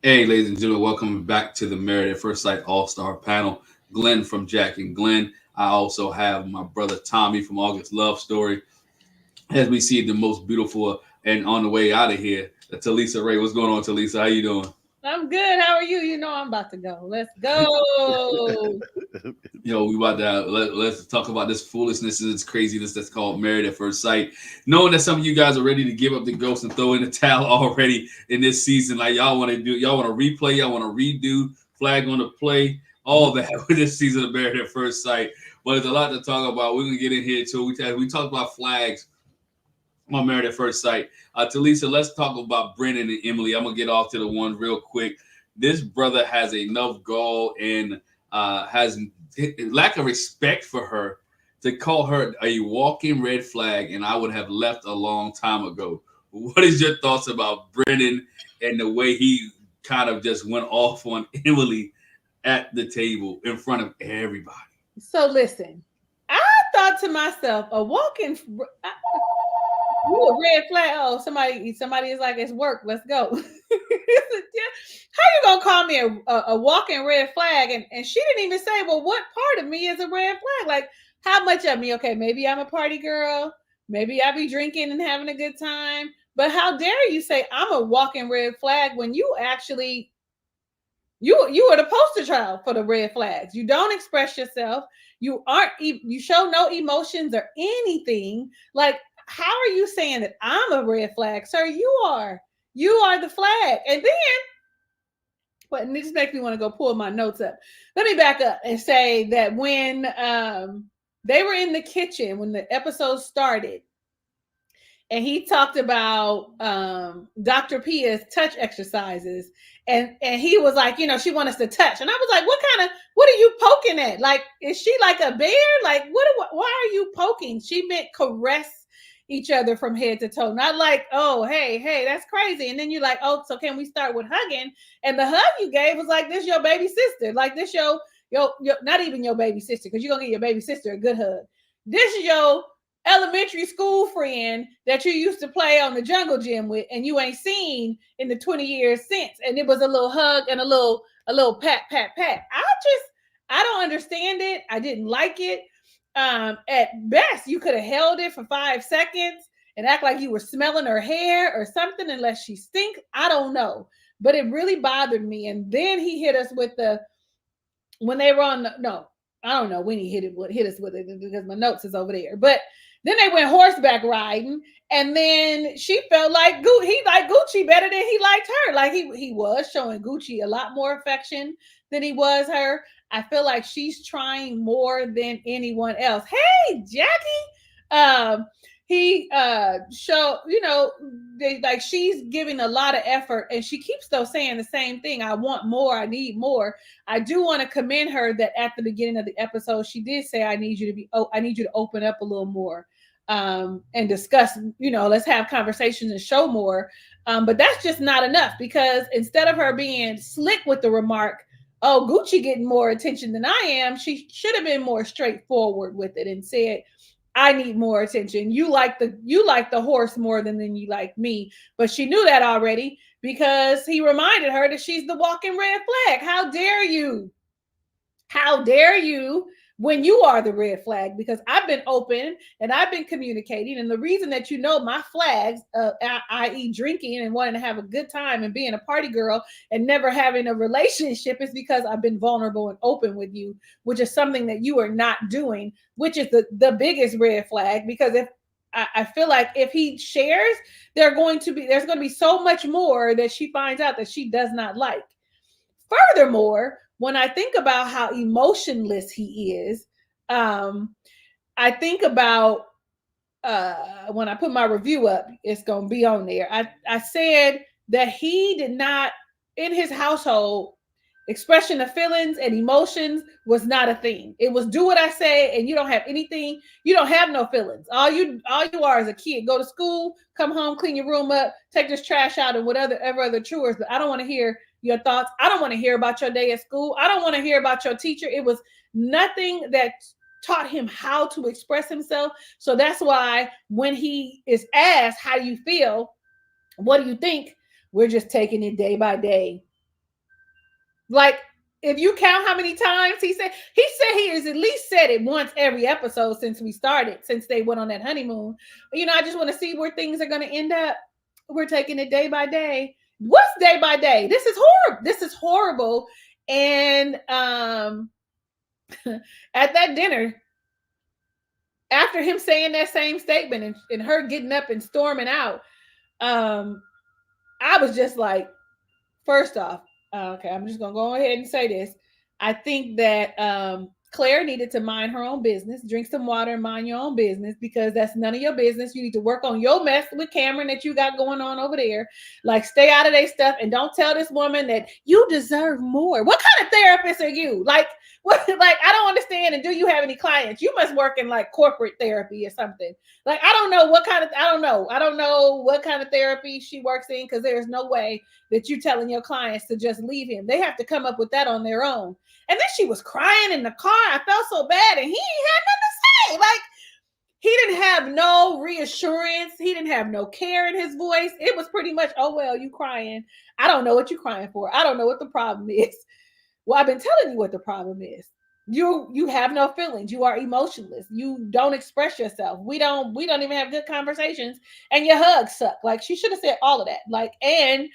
Hey, ladies and gentlemen, welcome back to the Married at First Sight All Star panel. Glenn from Jack and Glenn. I also have my brother Tommy from August Love Story. As we see the most beautiful and on the way out of here, Talisa Ray. What's going on, Talisa? How you doing? I'm good. How are you? You know I'm about to go. Let's go. We about to let's talk about this foolishness and this craziness that's called Married at First Sight. Knowing that some of you guys are ready to give up the ghost and throw in the towel already in this season, like y'all want to replay, y'all want to redo, flag on the play, all that with this season of Married at First Sight. But there's a lot to talk about. We're gonna get in here too. We talked about flags on Married at First Sight. Talisa, let's talk about Brennan and Emily. I'm gonna get off to the one real quick. This brother has enough gall and has lack of respect for her to call her a walking red flag, and I would have left a long time ago. What is your thoughts about Brennan and the way he kind of just went off on Emily at the table in front of everybody? So listen, I thought to myself, a walking you a red flag. Oh, somebody is like, it's work. Let's go. How you gonna call me a walking red flag? And she didn't even say, well, what part of me is a red flag? Like, how much of me? Okay, maybe I'm a party girl. Maybe I be drinking and having a good time. But how dare you say I'm a walking red flag when you actually you are the poster child for the red flags. You don't express yourself. You show no emotions or anything. Like, how are you saying that I'm a red flag? Sir, you are the flag. And then, but this makes me want to go pull my notes up. Let me back up and say that when they were in the kitchen, when the episode started, and he talked about Dr. Pia's touch exercises. And he was like, she wants us to touch. And I was like, what are you poking at? Like, is she like a bear? Like, why are you poking? She meant caress each other from head to toe. Not like, oh, hey, that's crazy. And then you're like, oh, so can we start with hugging? And the hug you gave was like, this your baby sister. Like, this your not even your baby sister, because you're going to get your baby sister a good hug. This is your elementary school friend that you used to play on the jungle gym with and you ain't seen in the 20 years since. And it was a little hug and a little pat. I don't understand it. I didn't like it. At best, you could have held it for 5 seconds and act like you were smelling her hair or something, unless she stink. I don't know. But it really bothered me. And then he hit us with when they were on no, I don't know when he hit us with it, because my notes is over there. But then they went horseback riding, and then she felt like he liked Gucci better than he liked her. Like he was showing Gucci a lot more affection than he was her. I feel like she's trying more than anyone else. Hey, Jackie. He showed, like, she's giving a lot of effort, and she keeps though saying the same thing. I want more. I need more. I do want to commend her that at the beginning of the episode, she did say, I need you to open up a little more, and discuss, let's have conversations and show more. But that's just not enough, because instead of her being slick with the remark, oh, Gucci getting more attention than I am, she should have been more straightforward with it and said, I need more attention. You like the horse more than you like me. But she knew that already, because he reminded her that she's the walking red flag. How dare you? How dare you, when you are the red flag? Because I've been open and I've been communicating. And the reason that my flags, i.e. drinking and wanting to have a good time and being a party girl and never having a relationship, is because I've been vulnerable and open with you, which is something that you are not doing, which is the biggest red flag. Because if I feel like if he shares, there's going to be so much more that she finds out that she does not like. Furthermore, when I think about how emotionless he is, I think about when I put my review up, it's going to be on there. I said that he did not, in his household, expression of feelings and emotions was not a thing. It was do what I say, and you don't have anything. You don't have no feelings. All you are is a kid. Go to school, come home, clean your room up, take this trash out, and whatever other chores. But I don't want to hear your thoughts. I don't want to hear about your day at school. I don't want to hear about your teacher. It was nothing that taught him how to express himself. So that's why when he is asked, how do you feel? What do you think? We're just taking it day by day. Like, if you count how many times he has at least said it once every episode since we started, since they went on that honeymoon. I just want to see where things are going to end up. We're taking it day by day. What's day by day? This is horrible. This is horrible. And at that dinner, after him saying that same statement and her getting up and storming out, um, I was just like, first off, okay, I'm just gonna go ahead and say this. I think that Claire needed to mind her own business, drink some water, and mind your own business, because that's none of your business. You need to work on your mess with Cameron that you got going on over there. Like, stay out of their stuff and don't tell this woman that you deserve more. What kind of therapist are you? Like, what? Like, I don't understand. And do you have any clients? You must work in like corporate therapy or something. Like, I don't know what kind of. I don't know. I don't know what kind of therapy she works in, because there's no way that you're telling your clients to just leave him. They have to come up with that on their own. And then she was crying in the car. I felt so bad, and he had nothing to say. Like, he didn't have no reassurance. He didn't have no care in his voice. It was pretty much, oh well, you crying. I don't know what you're crying for. I don't know what the problem is. Well, I've been telling you what the problem is. You have no feelings. You are emotionless. You don't express yourself. We don't even have good conversations, and your hugs suck. Like, she should have said all of that. Like, and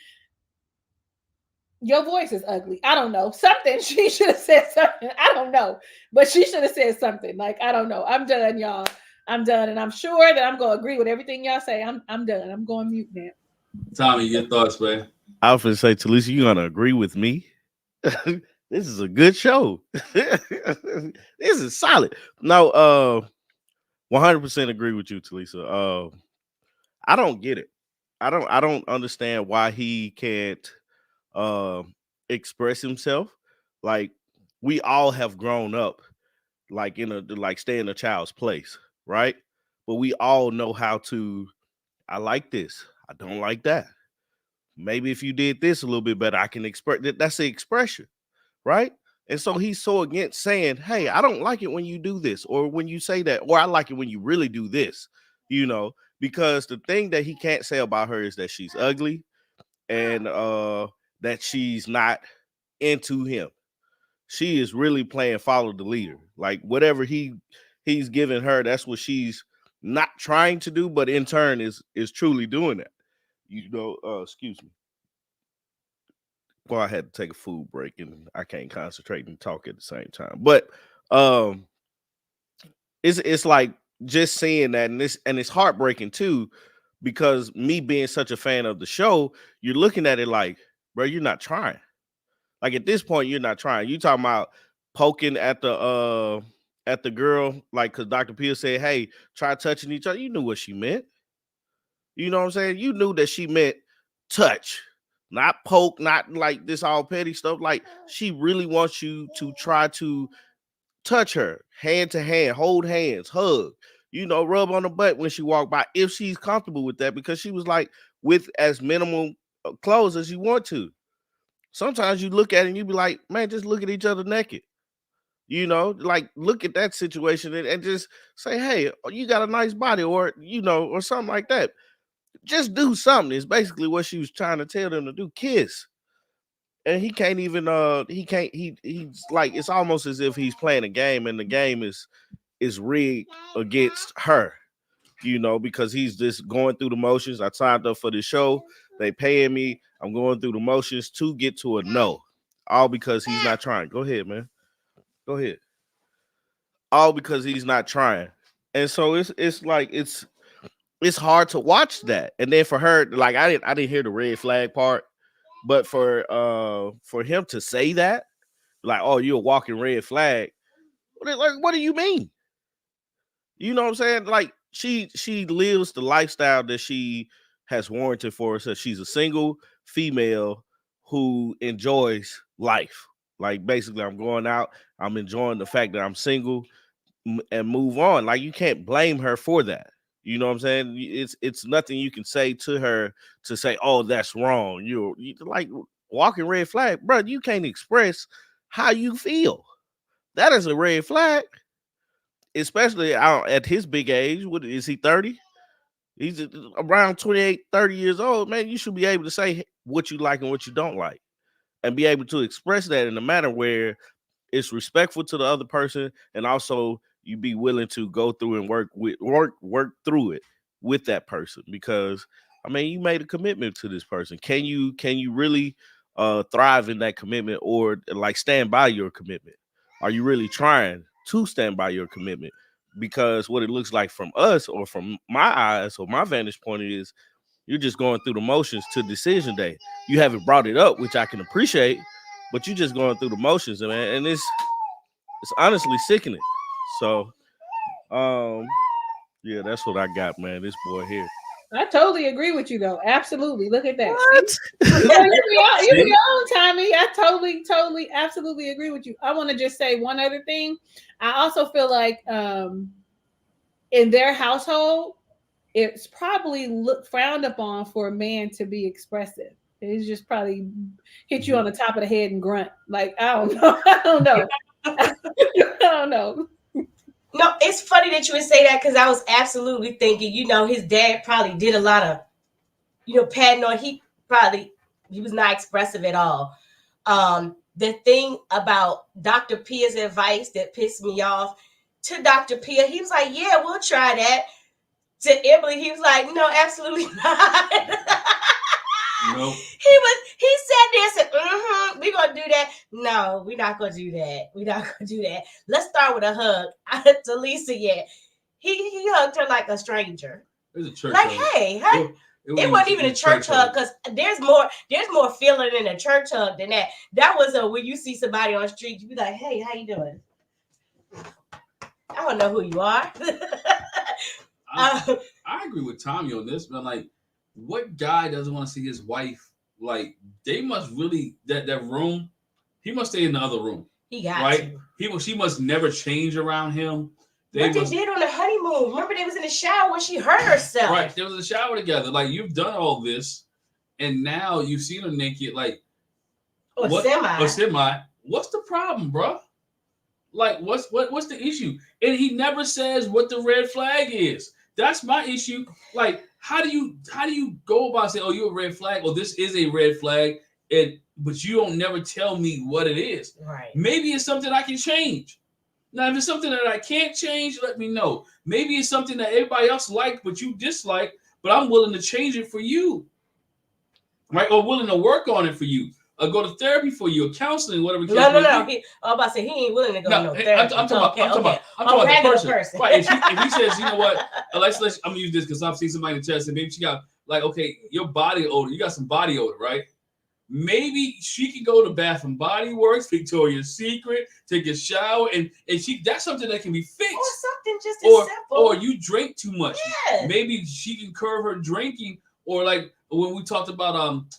your voice is ugly. I don't know. Something. She should have said something. I don't know. But she should have said something. Like, I don't know. I'm done, y'all. I'm done. And I'm sure that I'm gonna agree with everything y'all say. I'm done. I'm going mute now. Tommy, your thoughts, man? I was going to say, Talisa, you gonna agree with me? This is a good show. This is solid. No, 100% agree with you, Talisa. I don't get it. I don't understand why he can't uh, express himself. Like, we all have grown up, like stay in a child's place, right? But we all know how to. I like this. I don't like that. Maybe if you did this a little bit better, I can express that. That's the expression, right? And so he's so against saying, "Hey, I don't like it when you do this, or when you say that, or I like it when you really do this," because the thing that he can't say about her is that she's ugly, and that she's not into him. She is really playing follow the leader. Like, whatever he's giving her, that's what she's not trying to do, but in turn is truly doing that. Excuse me. Well, I had to take a food break and I can't concentrate and talk at the same time. But um it's like, just seeing that, and it's heartbreaking too, because me being such a fan of the show, you're looking at it like, bro, you're not trying. Like, at this point, you're not trying. You talking about poking at the girl, like, because Dr. Peel said, "Hey, try touching each other." You knew what she meant. You know what I'm saying? You knew that she meant touch, not poke, not like this all petty stuff. Like, she really wants you to try to touch her, hand to hand, hold hands, hug, rub on the butt when she walked by, if she's comfortable with that, because she was like, with as minimal clothes as you want to. Sometimes you look at it and you be like, man, just look at each other naked. Like, look at that situation and just say, hey, you got a nice body, or or something like that. Just do something. Is basically what she was trying to tell them to do. Kiss. And he can't even he's like, it's almost as if he's playing a game, and the game is rigged against her, because he's just going through the motions. I signed up for the show, they paying me, I'm going through the motions to get to a no, all because he's not trying. Go ahead, man, go ahead. All because he's not trying. And so it's like, it's hard to watch that. And then for her, like, I didn't hear the red flag part, but for him to say that, like, oh, you're a walking red flag. Like, what do you mean? You know what I'm saying? Like, she lives the lifestyle that she has warranted for herself. She's a single female who enjoys life. Like, basically, I'm going out, I'm enjoying the fact that I'm single, and move on. Like, you can't blame her for that. You know what I'm saying? It's nothing you can say to her to say, oh, that's wrong. You like, walking red flag, bro. You can't express how you feel. That is a red flag, especially at his big age. What is he, 30? He's around 28, 30 years old. Man, you should be able to say what you like and what you don't like. and be able to express that in a manner where it's respectful to the other person, and also you be willing to go through and work through it with that person, because I mean you made a commitment to this person. Can you really thrive in that commitment, or like stand by your commitment? Are you really trying to stand by your commitment? Because what it looks like from us, or from my eyes or my vantage point, is you're just going through the motions to decision day. You haven't brought it up, which I can appreciate, but you're just going through the motions, man, and it's honestly sickening. So, yeah, that's what I got, man. This boy here. I totally agree with you, though. Absolutely. Look at that. What? You be on, Tommy. I totally, absolutely agree with you. I want to just say one other thing. I also feel like in their household, it's probably frowned upon for a man to be expressive. It's just probably hit you on the top of the head and grunt. Like, I don't know. I don't know. I don't know. No, it's funny that you would say that, because I was absolutely thinking, his dad probably did a lot of, patting on. He was not expressive at all. The thing about Dr. Pia's advice that pissed me off, to Dr. Pia, he was like, yeah, we'll try that. To Emily, he was like, no, absolutely not. Nope. He said this and we're gonna do that. No, we're not gonna do that. We're not gonna do that. Let's start with a hug. To Lisa, yeah. He hugged her like a stranger. It was a church like, hug. Hey, it wasn't even a church hug, because there's more feeling in a church hug than that. That was when you see somebody on the street, you be like, hey, how you doing? I don't know who you are. I agree with Tommy on this, but like, what guy doesn't want to see his wife? Like, they must really that room. He must stay in the other room. He got right. To. She must never change around him. They did on the honeymoon. Remember, they was in the shower when she hurt herself. Right, they was in the shower together. Like, you've done all this, and now you've seen her naked. Like, semi. What's the problem, bro? Like, what's the issue? And he never says what the red flag is. That's my issue. Like, how do you go about saying, oh, you're a red flag, or this is a red flag, but you don't never tell me what it is. Right. Maybe it's something I can change. Now, if it's something that I can't change, let me know. Maybe it's something that everybody else likes, but you dislike, but I'm willing to change it for you. Right? Or willing to work on it for you. Or go to therapy for you, or counseling, whatever. No. I'm about to say he ain't willing to go to no therapy. I'm talking about the person. Right. If he says, you know what, let's I'm gonna use this because I've seen somebody in the chest, and maybe she got like, okay, your body odor, you got some body odor, right? Maybe she can go to Bath and Body Works, Victoria's Secret, take a shower, and that's something that can be fixed. Or something just as simple. Or you drink too much. Yeah. Maybe she can curb her drinking, or like when we talked about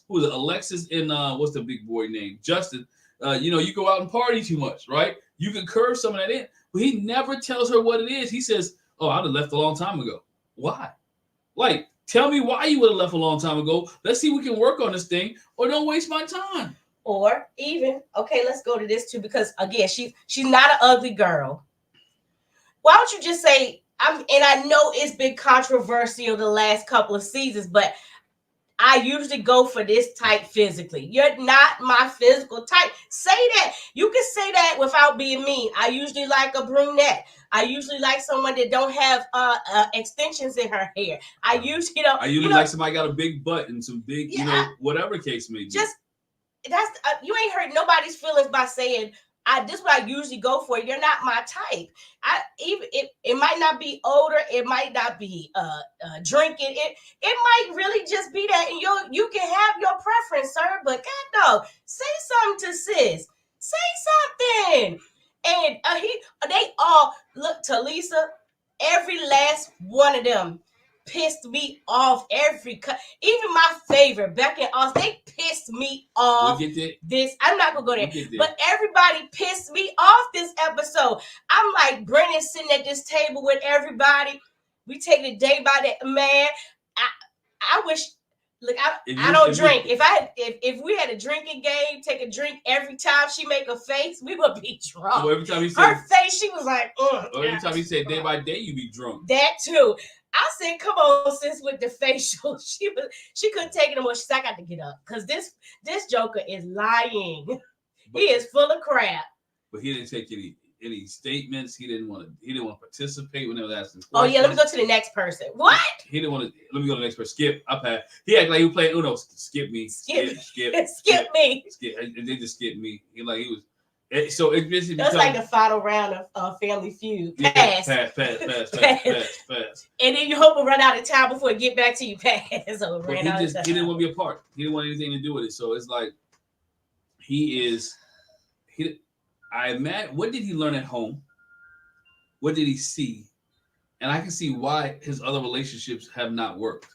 who was it, Alexis and what's the big boy name? Justin. You go out and party too much, right? You can curb some of that in. But he never tells her what it is. He says, oh, I'd have left a long time ago. Why? Like, tell me why you would have left a long time ago. Let's see if we can work on this thing, or don't waste my time. Or even, okay, let's go to this too, because again, she's not an ugly girl. Why don't you just say, and I know it's been controversial the last couple of seasons, but I usually go for this type physically. You're not my physical type. Say that. You can say that without being mean. I usually like a brunette. I usually like someone that don't have extensions in her hair. I usually like somebody got a big butt and some big, whatever case may be. Just that's you ain't hurt nobody's feelings by saying this is what I usually go for. You're not my type. It might not be older. It might not be drinking. It might really just be that, and you can have your preference, sir. But God no, say something to sis. Say something. And they all look to Lisa. Every last one of them pissed me off. Even my favorite, Becky and Oz, they pissed me off. This I'm not gonna go there, but everybody pissed me off this episode. I'm like, Brennan's sitting at this table with everybody. We take it day by day. Man, I wish. Look, I don't drink. If we had a drinking game, take a drink every time she make a face, we would be drunk. So every time her face, she was like, every time he said day by day, you be drunk. That too. I said, come on, sis, with the facial. She couldn't take it anymore. She said, I got to get up because this joker is lying. He is full of crap. But he didn't take any statements. He didn't want to participate when they was asking questions. Oh yeah, let me go to the next person. What? He didn't want to. Let me go to the next person. Skip. I passed. He acted like he was playing Uno. Skip me. Skip me. And they just skipped me. He was. So it basically that's like the final round of Family Feud. Pass. Pass. And then you hope it run out of time before it get back to you. Pass. So he didn't want to be a part. He didn't want anything to do with it. So it's like I imagine, what did he learn at home? What did he see? And I can see why his other relationships have not worked,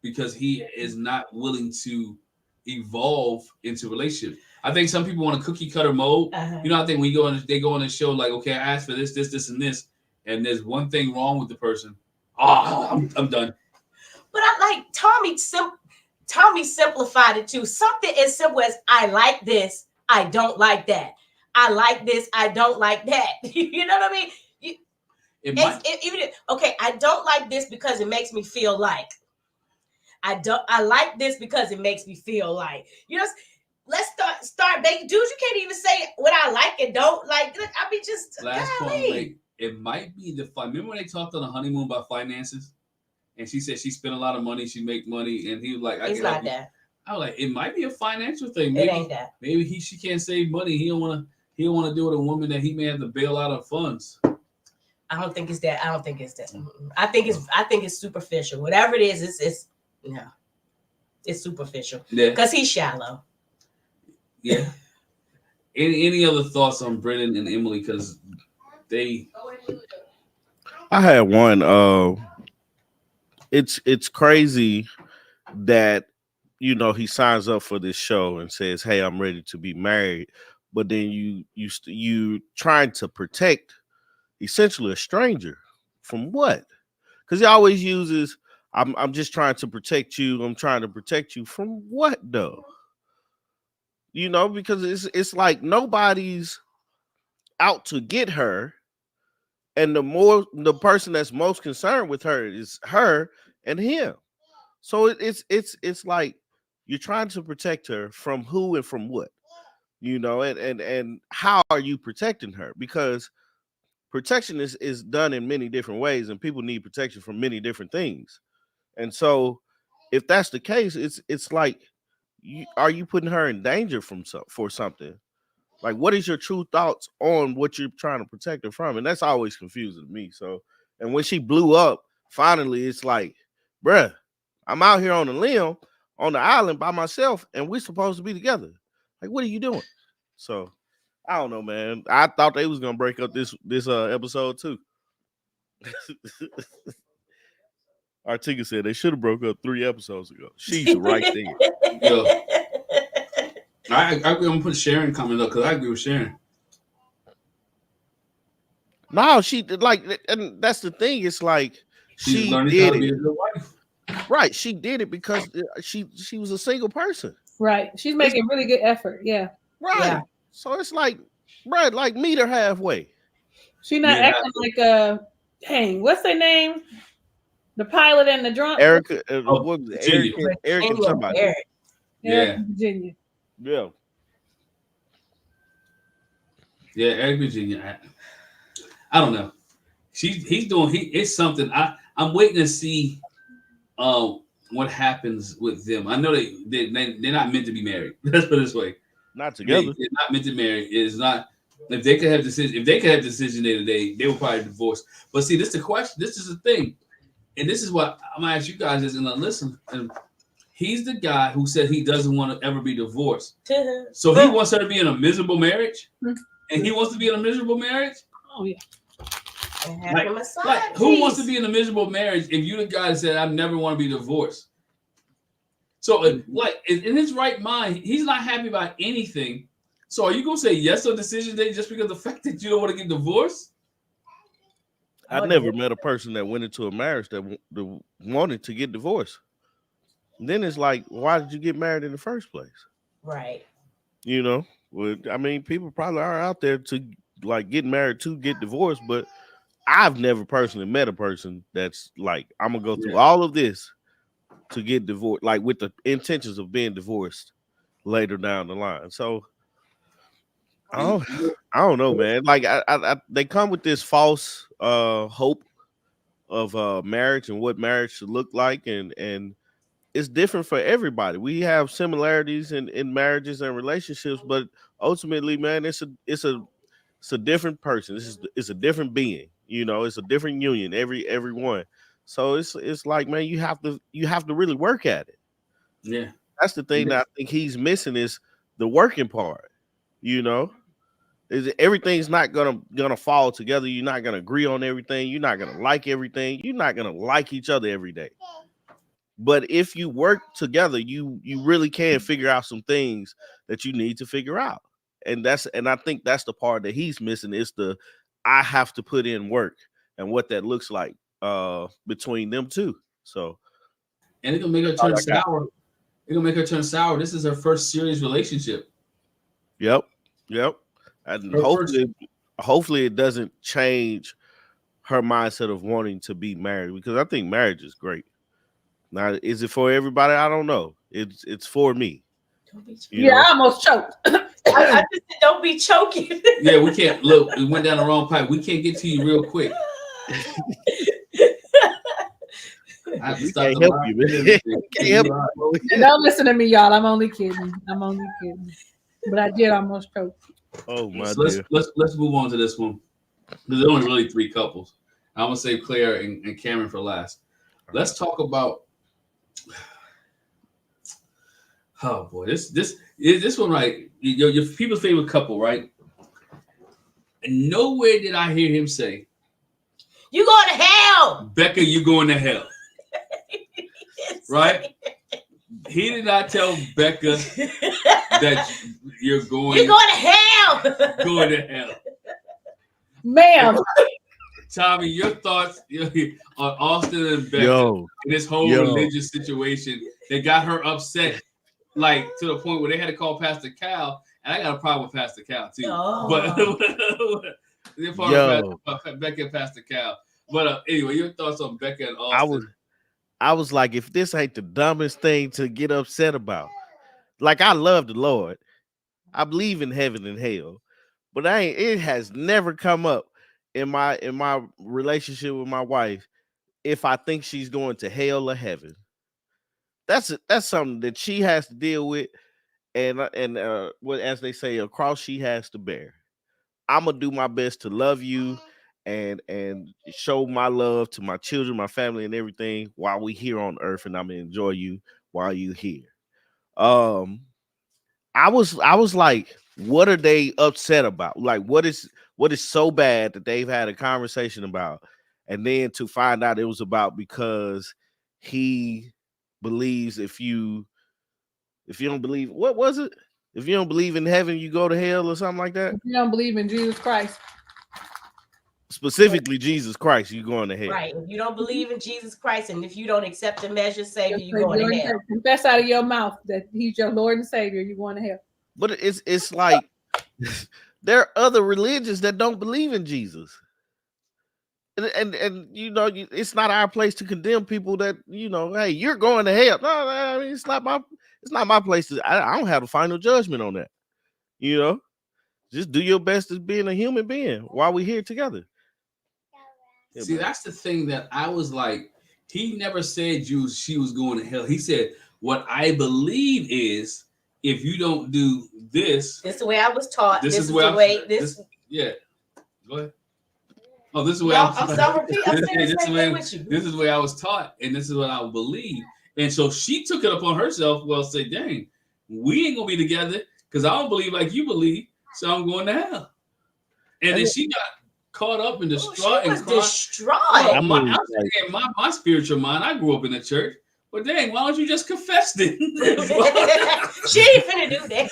because he is not willing to evolve into relationships. I think some people want a cookie cutter mode. Uh-huh. You know, I think they go on and show like, okay, I asked for this, and this, and there's one thing wrong with the person. Oh, I'm done. But I like Tommy simplified it too. Something as simple as I like this, I don't like that. I like this, I don't like that. You know what I mean? I don't like this because it makes me feel like. I like this because it makes me feel like. You know, let's start making dudes. You can't even say what I like and don't like. I mean, just last point. It might be remember when they talked on the honeymoon about finances, and she said she spent a lot of money, she make money, and he was like, it's not that. I was like, it might be a financial thing. Maybe, it ain't that. Maybe she can't save money. He don't want to do with a woman that he may have to bail out of funds. I don't think it's that. I think it's superficial. Whatever it is, it's superficial. Yeah. Because he's shallow. Yeah. Any other thoughts on Brennan and Emily? Because I had one. It's crazy that he signs up for this show and says, "Hey, I'm ready to be married," but then you trying to protect essentially a stranger from what? Because he always uses, I'm just trying to protect you. I'm trying to protect you from what though? Because it's like nobody's out to get her, and the person that's most concerned with her is her and him. So it's like you're trying to protect her from who and from what, and how are you protecting her? Because protection is done in many different ways, and people need protection from many different things. And so if that's the case, it's like, are you putting her in danger for something? Like, what is your true thoughts on what you're trying to protect her from? And that's always confusing to me. So, and when she blew up, finally, it's like, bruh, I'm out here on a limb on the island by myself, and we're supposed to be together. Like, what are you doing? So, I don't know, man. I thought they was gonna break up this episode too. Artiga said they should have broke up 3 episodes ago. She's right there. Yo, I'm gonna put Sharon coming up because I agree with Sharon. No, she and that's the thing. It's like she did it. Right, she did it because she was a single person. Right, she's making really good effort. Yeah. Right. Yeah. So it's like, right, like meet her halfway. She's not acting like dang, what's their name? The pilot and the drunk. Erica. What was it? Eric and somebody. Eric. Yeah. Virginia. Yeah. Yeah, Eric Virginia. I don't know. It's something. I'm waiting to see what happens with them. I know they're not meant to be married. Let's put it this way. Not together. They're not meant to marry. It's not. If they could have decision day to day, they would probably divorce. But see, this is the question. This is the thing, and this is what I'm gonna ask you guys is, and listen. And he's the guy who said he doesn't want to ever be divorced. So he wants her to be in a miserable marriage, and he wants to be in a miserable marriage. Oh yeah. Like who wants to be in a miserable marriage if you the guy that said I never want to be divorced? So like in his right mind, he's not happy about anything. So are you gonna say yes to decision day just because of the fact that you don't want to get divorced? I never met a person that went into a marriage that wanted to get divorced. And then it's like, why did you get married in the first place? Right. I mean, people probably are out there to like get married to get divorced, but I've never personally met a person that's like, I'm gonna go through Yeah. all of this to get divorced, like with the intentions of being divorced later down the line. So I don't know, man. Like they come with this false hope of marriage and what marriage should look like, and it's different for everybody. We have similarities in marriages and relationships, but ultimately, man, it's a different person. It's a different being. You know, it's a different union. Every one. So it's like, man, you have to really work at it. Yeah. That's the thing Yeah. that I think he's missing is the working part. You know, is everything's not gonna fall together. You're not gonna agree on everything. You're not gonna like everything. You're not gonna like each other every day. But if you work together, you really can figure out some things that you need to figure out. And I think that's the part that he's missing is the I have to put in work and what that looks like between them two. So And it's gonna make her that's all turn I got. sour. It's gonna make her turn sour. This is her first serious relationship. Yep. Yep. And Her first. hopefully it doesn't change her mindset of wanting to be married because I think marriage is great. Now, is it for everybody? I don't know. It's for me. You Yeah, know? I almost choked. I just said, don't be choking. Yeah, we can't look. We went down the wrong pipe. We can't get to you real quick. I have to We stop can't the help live. you, man. We can't help you. Don't listen to me, y'all. I'm only kidding. But I did almost choke. Oh my So dear. let's move on to this one because there's only really three couples. I'm gonna save Claire and Cameron for last. Let's talk about. Oh boy, this one right. Your people's favorite couple, right? And nowhere did I hear him say, You going to hell. "Becca, you going to hell." Right? He did not tell Becca that you're going to hell. going to hell. Ma'am. Tommy, your thoughts on Austin and Becca Yo, in this whole religious situation that got her upset, like to the point where they had to call Pastor Cal, and I got a problem with Pastor Cal too. Oh. But they're part of Becca and Pastor Cal. But anyway, your thoughts on Becca and Austin? I was like, if this ain't the dumbest thing to get upset about, like I love the Lord, I believe in heaven and hell, but it has never come up in my relationship with my wife if I think she's going to hell or heaven. That's something that she has to deal with, and what, as they say, a cross she has to bear. I'm gonna do my best to love you and show my love to my children, my family, and everything while we here on earth, and I'm gonna enjoy you while you here. I was like, what are they upset about? Like, what is so bad that they've had a conversation about, and then to find out it was about because he believes if you don't believe, what was it? If you don't believe in heaven, you go to hell or something like that. If you don't believe in Jesus Christ. Specifically Jesus Christ, you going to hell. Right. If you don't believe in Jesus Christ and if you don't accept him as your savior, you're going to hell. Confess out of your mouth that he's your Lord and Savior, you're going to hell. But it's like there are other religions that don't believe in Jesus. And you know, it's not our place to condemn people that, you know, hey, you're going to hell. No, I mean, it's not my place to. I don't have a final judgment on that. You know, just do your best as being a human being while we're here together. See, that's the thing that I was like, he never said she was going to hell. He said, what I believe is if you don't do this. This is the way I was taught. This is the way yeah. Go ahead. Oh, this is the way this is the way I was taught, and this is what I believe. And so she took it upon herself. Well, say, dang, we ain't gonna be together because I don't believe like you believe, so I'm going to hell. And then she got caught up and distraught. Distraught. My spiritual mind, I grew up in the church. But dang, why don't you just confess it? She ain't finna do that.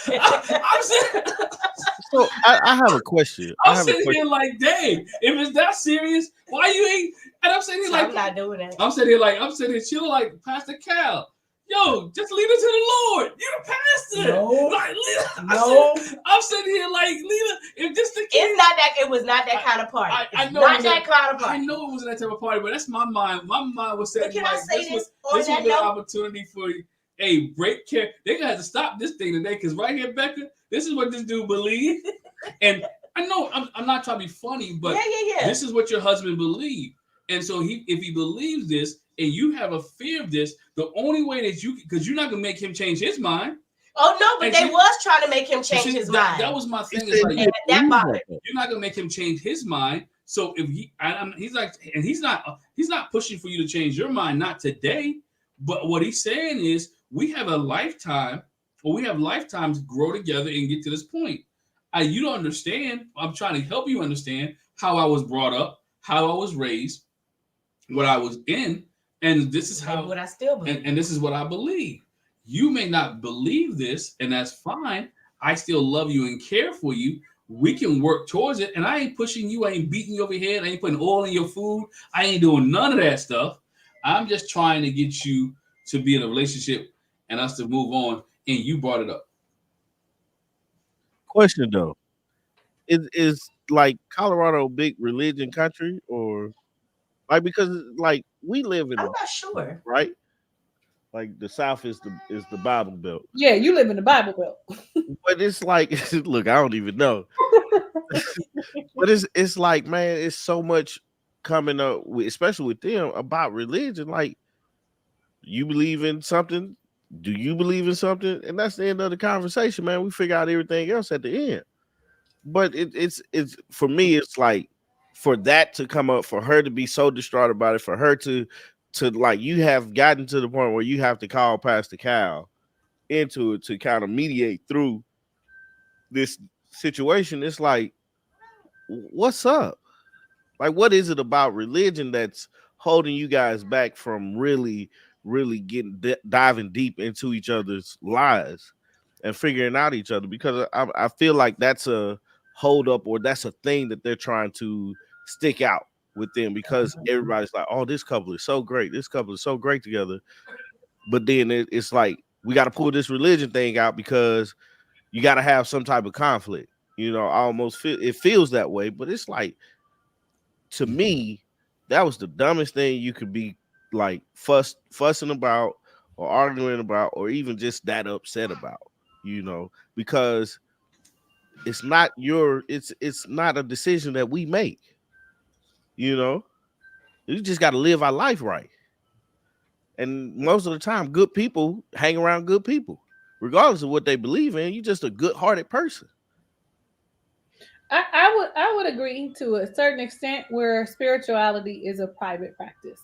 So I have a question. I'm sitting here like, dang, if it's that serious, why you ain't? And I'm sitting here like, I'm not doing that. I'm sitting here chilling like Pastor Cal. Yo, just lead her to the Lord. You're the pastor. No. Like, lead, No. I'm sitting here like, lead her. If this the case, It's not that. It was not that kind of party. I know not that kind of I party. know it wasn't that type of party, but that's my mind. My mind was But saying, can like, I say this on this that would be an note? opportunity for you. Hey, break care. They're gonna have to stop this thing today, because right here, Becca, this is what this dude believes. And I know I'm not trying to be funny, but yeah. this is what your husband believed. And so if he believes this and you have a fear of this, the only way that you, because you're not gonna make him change his mind. Oh no, but And they was trying to make him change his mind. That was my thing. He Is said like, he that believes bothered that. you're not gonna make him change his mind. So if he's like, and he's not pushing for you to change your mind, not today. But what he's saying is, we have a lifetime, or we have lifetimes to grow together and get to this point. You don't understand. I'm trying to help you understand how I was brought up, how I was raised, what I was in, and this is how what I still believe. And this is what I believe. You may not believe this, and that's fine. I still love you and care for you. We can work towards it, and I ain't pushing you. I ain't beating you over your head. I ain't putting oil in your food. I ain't doing none of that stuff. I'm just trying to get you to be in a relationship and us to move on. And you brought it up. Question though, is like Colorado a big religion country, or like, because like we live in I'm the not sure. right, like the South is the Bible Belt, Yeah, you live in the Bible Belt. but it's like, look, I don't even know, but it's like, man, it's so much coming up, especially with them, about religion. Like, you believe in something, do you believe in something, and that's the end of the conversation, man. We figure out everything else at the end. But it's for me, it's like, for that to come up, for her to be so distraught about it, for her to like, you have gotten to the point where you have to call Pastor Cal into it to kind of mediate through this situation. It's like, what's up? Like, what is it about religion that's holding you guys back from really getting diving deep into each other's lives and figuring out each other? Because I feel like that's a hold up, or that's a thing that they're trying to stick out with them, because everybody's like, oh, this couple is so great. This couple is so great together. But then it's like, we got to pull this religion thing out because you got to have some type of conflict. I almost feel it feels that way, but it's like, to me, that was the dumbest thing you could be like fussing about, or arguing about, or even just that upset about, because it's not it's not a decision that we make. You just got to live our life right. And most of the time, good people hang around good people, regardless of what they believe in. You're just a good-hearted person. I would agree to a certain extent, where spirituality is a private practice.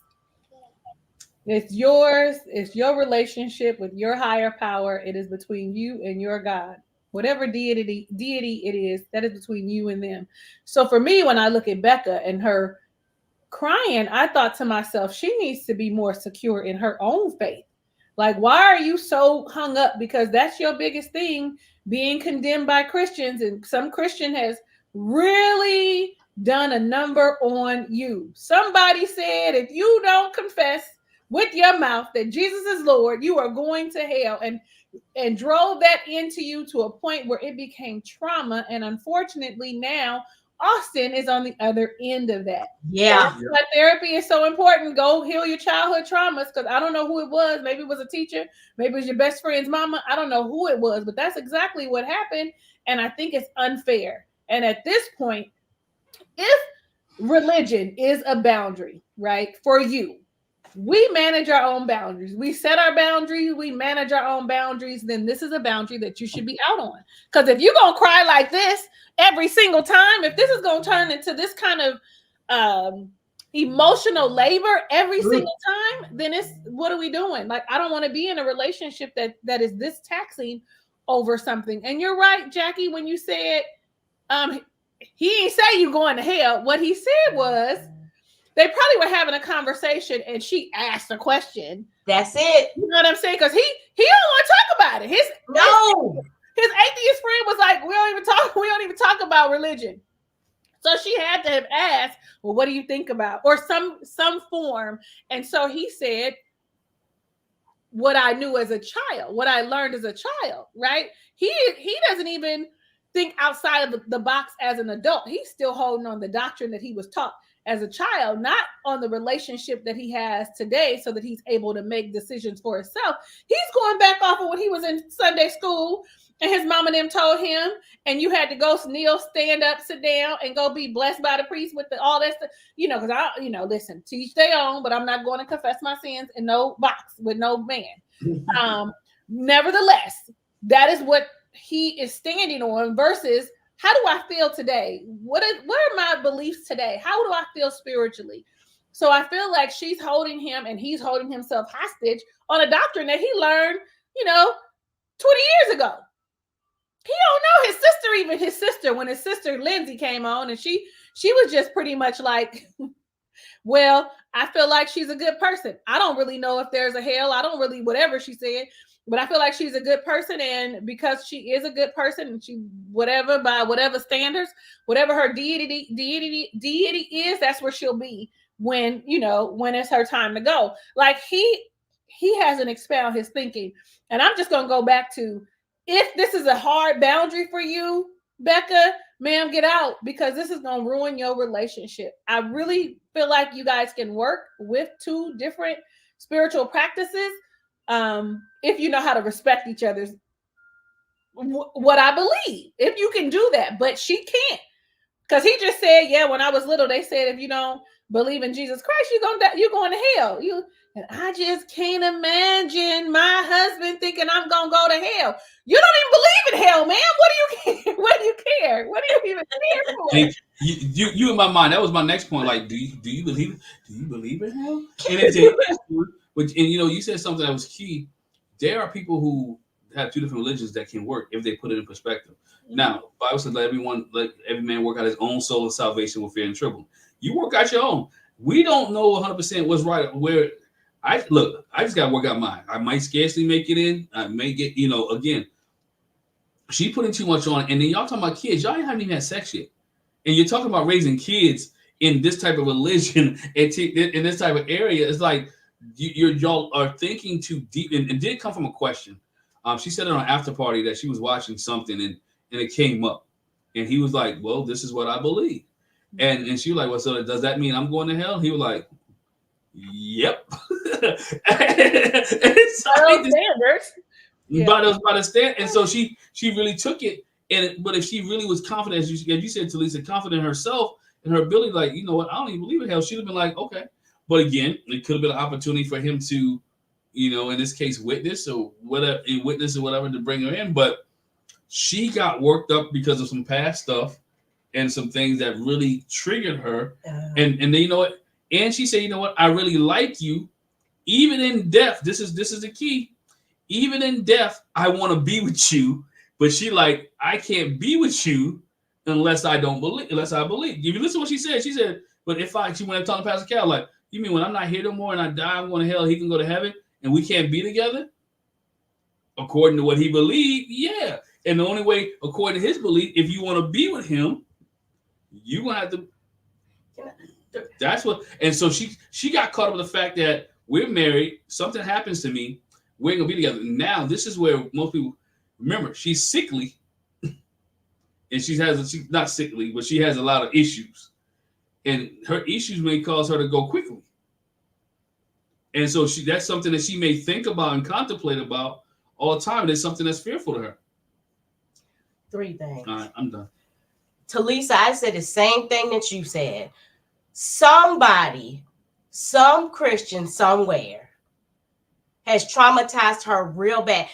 It's yours. It's your relationship with your higher power. It is between you and your God. Whatever deity it is, that is between you and them. So for me, when I look at Becca and her crying, I thought to myself, she needs to be more secure in her own faith. Like, why are you so hung up? Because that's your biggest thing, being condemned by Christians. And some Christian has really done a number on you. Somebody said, if you don't confess with your mouth that Jesus is Lord, you are going to hell. And drove that into you to a point where it became trauma. And unfortunately, now Austin is on the other end of that. Yeah. That's why therapy is so important. Go heal your childhood traumas, because I don't know who it was. Maybe it was a teacher. Maybe it was your best friend's mama. I don't know who it was, but that's exactly what happened. And I think it's unfair. And at this point, if religion is a boundary, right, for you, we manage our own boundaries. We set our boundaries. We manage our own boundaries. Then this is a boundary that you should be out on. Because if you're going to cry like this every single time, if this is going to turn into this kind of emotional labor every single time, then what are we doing? Like, I don't want to be in a relationship that is this taxing over something. And you're right, Jackie, when you said he ain't say you going to hell. What he said was, they probably were having a conversation and she asked a question. That's it. You know what I'm saying? Because he don't want to talk about it. His atheist friend was like, we don't even talk about religion. So she had to have asked, well, what do you think about? Or some form. And so he said, what I knew as a child, what I learned as a child, right? He doesn't even think outside of the box as an adult. He's still holding on the doctrine that he was taught as a child, not on the relationship that he has today so that he's able to make decisions for himself. He's going back off of when he was in Sunday school and his mom and them told him, and you had to go kneel, stand up, sit down, and go be blessed by the priest with all that stuff. Because listen, teach their own, but I'm not going to confess my sins in no box with no man. Nevertheless, that is what he is standing on versus how do I feel today? What are my beliefs today? How do I feel spiritually? So I feel like she's holding him and he's holding himself hostage on a doctrine that he learned, 20 years ago. He don't know his sister, when his sister Lindsay came on, and she was just pretty much like, well, I feel like she's a good person. I don't really know if there's a hell. I don't really, whatever she said, but I feel like she's a good person. And because she is a good person and she, whatever, by whatever standards, whatever her deity is, that's where she'll be when it's her time to go. Like he hasn't expounded his thinking. And I'm just going to go back to, if this is a hard boundary for you, Becca, ma'am, get out, because this is going to ruin your relationship. I really feel like you guys can work with two different spiritual practices if you know how to respect each other's, what I believe, if you can do that. But she can't, because he just said, yeah, when I was little, they said, if you don't believe in Jesus Christ, you're going to hell. And I just can't imagine my husband thinking I'm going to go to hell. You don't even believe in hell, man. What do you care? What do you care? What do you even care for? You in my mind, that was my next point. Like, do you believe in hell? And you said something that was key. There are people who have two different religions that can work if they put it in perspective. Mm-hmm. Now, Bible says, let every man work out his own soul of salvation with fear and trembling. You work out your own. We don't know 100% what's right. Where I just got to work out mine. I might scarcely make it in. I may get, again, she putting too much on. And then y'all talking about kids. Y'all haven't even had sex yet. And you're talking about raising kids in this type of religion and in this type of area. It's like y'all are thinking too deep. And it did come from a question. She said it on an after party that she was watching something and it came up. And he was like, well, this is what I believe. And she was like, well, so does that mean I'm going to hell? He was like, yep. Standards. By the stand. And so she really took it. But if she really was confident, as you said, Talisa, confident in herself and her ability, like, you know what, I don't even believe in hell. She'd have been like, okay. But again, it could have been an opportunity for him to, in this case, witness or whatever to bring her in. But she got worked up because of some past stuff and some things that really triggered her. And then, you know what? And she said, you know what? I really like you. Even in death, this is the key. Even in death, I want to be with you. But she like, I can't be with you unless I believe. If you listen to what she said, but she went and talked to Pastor Cal, like, you mean when I'm not here no more and I die, I'm going to hell, he can go to heaven and we can't be together? According to what he believed, yeah. And the only way, according to his belief, if you want to be with him, you're going to have to. That's what. And so she got caught up with the fact that we're married, something happens to me, we're going to be together. Now, this is where most people, remember, she's sickly. And she's not sickly, but she has a lot of issues. And her issues may cause her to go quickly. And so that's something that she may think about and contemplate about all the time. And it's something that's fearful to her. 3 things. All right, I'm done. Talisa, I said the same thing that you said. Somebody, some Christian somewhere has traumatized her real bad.